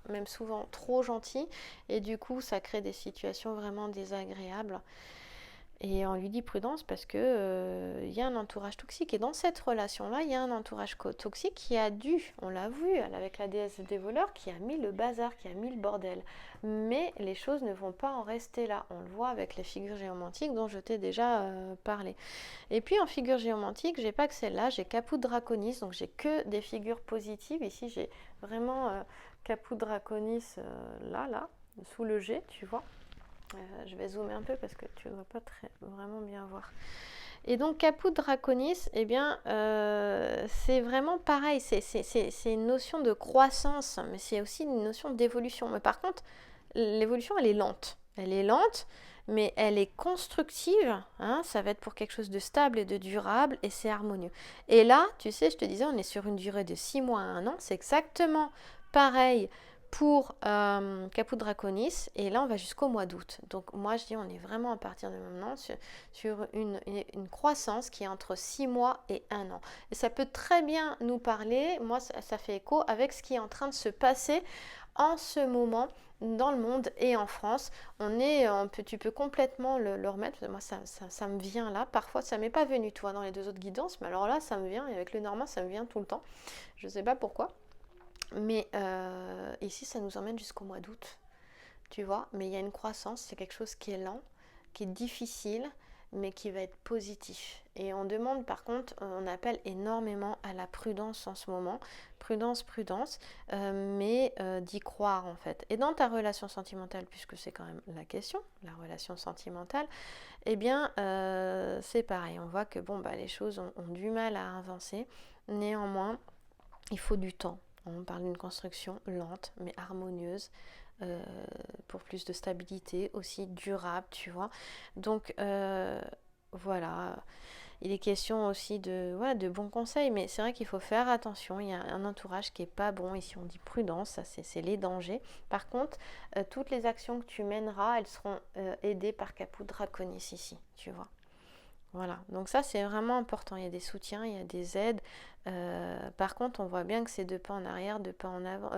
[SPEAKER 1] même souvent trop gentil, et du coup ça crée des situations vraiment désagréables. Et on lui dit prudence parce que y a un entourage toxique. Et dans cette relation-là, il y a un entourage toxique qui a dû, on l'a vu avec la déesse des voleurs, qui a mis le bazar, qui a mis le bordel. Mais les choses ne vont pas en rester là. On le voit avec les figures géomantiques dont je t'ai déjà parlé. Et puis en figure géomantique, j'ai pas que celle-là, j'ai Caput Draconis, donc j'ai que des figures positives. Ici, j'ai vraiment Caput Draconis là, sous le G, tu vois. Je vais zoomer un peu parce que tu ne dois pas vraiment bien voir. Et donc Caput Draconis, eh bien, c'est vraiment pareil, c'est une notion de croissance, mais c'est aussi une notion d'évolution. Mais par contre, l'évolution, elle est lente. Elle est lente, mais elle est constructive, hein, ça va être pour quelque chose de stable et de durable, et c'est harmonieux. Et là, tu sais, je te disais, on est sur une durée de 6 mois à 1 an, c'est exactement pareil pour Caput Draconis, et là on va jusqu'au mois d'août. Donc moi je dis on est vraiment à partir de maintenant sur une croissance qui est entre 6 mois et 1 an. Et ça peut très bien nous parler, moi ça fait écho avec ce qui est en train de se passer en ce moment dans le monde et en France. Tu peux complètement le remettre. Moi ça me vient là, parfois ça m'est pas venu toi dans les 2 autres guidances, mais alors là ça me vient, et avec le normand ça me vient tout le temps, je sais pas pourquoi. Mais ici, ça nous emmène jusqu'au mois d'août, tu vois. Mais il y a une croissance, c'est quelque chose qui est lent, qui est difficile, mais qui va être positif. Et on demande, par contre, on appelle énormément à la prudence en ce moment. Prudence, mais d'y croire en fait. Et dans ta relation sentimentale, puisque c'est quand même la question, la relation sentimentale, eh bien, c'est pareil. On voit que les choses ont du mal à avancer. Néanmoins, il faut du temps. On parle d'une construction lente mais harmonieuse, pour plus de stabilité, aussi durable, tu vois. Donc voilà, il est question aussi de bons conseils, mais c'est vrai qu'il faut faire attention. Il y a un entourage qui est pas bon. Ici on dit prudence, ça c'est les dangers. Par contre, toutes les actions que tu mèneras, elles seront aidées par Caput Draconis ici, tu vois. Voilà, donc ça c'est vraiment important. Il y a des soutiens, il y a des aides. Par contre, on voit bien que c'est 2 pas en arrière, 2 pas en avant.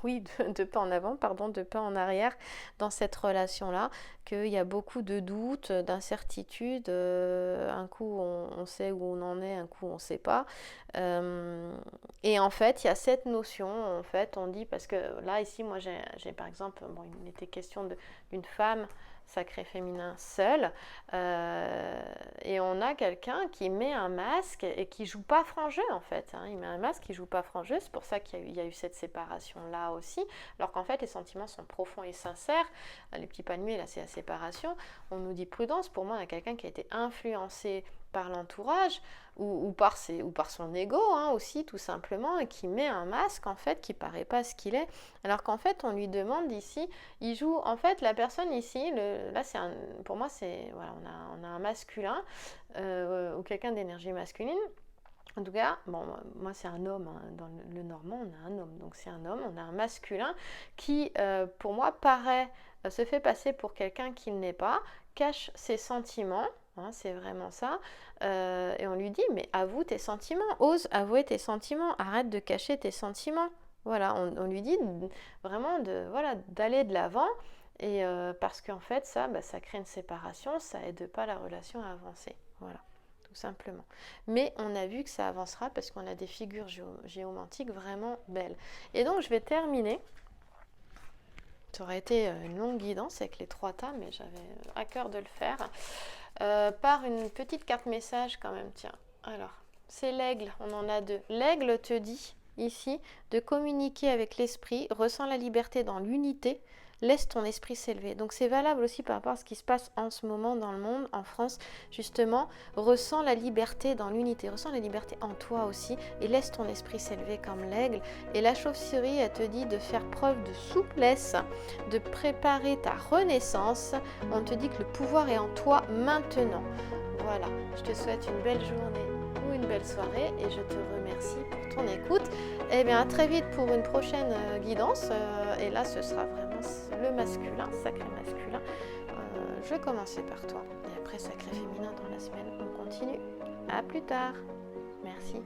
[SPEAKER 1] Oui, 2 pas en avant, pardon, 2 pas en arrière dans cette relation-là. Qu'il y a beaucoup de doutes, d'incertitudes. Un coup, on sait où on en est, un coup, on ne sait pas. Et en fait, il y a cette notion. En fait, on dit parce que là, ici, moi, j'ai par exemple, bon, il était question d'une femme sacré féminin seul, et on a quelqu'un qui met un masque et qui joue pas franc jeu en fait, hein. Il met un masque, il joue pas franc jeu, c'est pour ça qu'il y a eu cette séparation là aussi, alors qu'en fait les sentiments sont profonds et sincères. Les petits palmiers là c'est la séparation, on nous dit prudence. Pour moi on a quelqu'un qui a été influencé par l'entourage ou par son ego, hein, aussi tout simplement, et qui met un masque en fait qui paraît pas ce qu'il est, alors qu'en fait on lui demande ici, il joue en fait la personne ici, là pour moi c'est voilà, on a un masculin ou quelqu'un d'énergie masculine. En tout cas, bon, moi c'est un homme, hein. Dans le normand on a un homme, donc c'est un homme, on a un masculin qui pour moi se fait passer pour quelqu'un qu'il n'est pas, cache ses sentiments, hein, c'est vraiment ça, et on lui dit mais avoue tes sentiments, ose avouer tes sentiments, arrête de cacher tes sentiments. Voilà, on lui dit vraiment d'aller de l'avant, et parce qu'en fait ça crée une séparation, ça aide pas la relation à avancer, voilà, tout simplement. Mais on a vu que ça avancera parce qu'on a des figures géomantiques vraiment belles. Et donc je vais terminer. Ça aurait été une longue guidance avec les 3 tas, mais j'avais à cœur de le faire. Par une petite carte message quand même, tiens. Alors, c'est l'aigle, on en a 2. L'aigle te dit, ici, de communiquer avec l'esprit, ressens la liberté dans l'unité, laisse ton esprit s'élever. Donc c'est valable aussi par rapport à ce qui se passe en ce moment dans le monde, en France, justement, ressens la liberté dans l'unité, ressens la liberté en toi aussi, et laisse ton esprit s'élever comme l'aigle. Et la chauve-souris, elle te dit de faire preuve de souplesse, de préparer ta renaissance. On te dit que le pouvoir est en toi maintenant. Voilà, je te souhaite une belle journée ou une belle soirée et je te remercie pour ton écoute. Et bien à très vite pour une prochaine guidance, et là ce sera vraiment le masculin, sacré masculin. Je vais commencer par toi et après sacré féminin dans la semaine. On continue. À plus tard. Merci.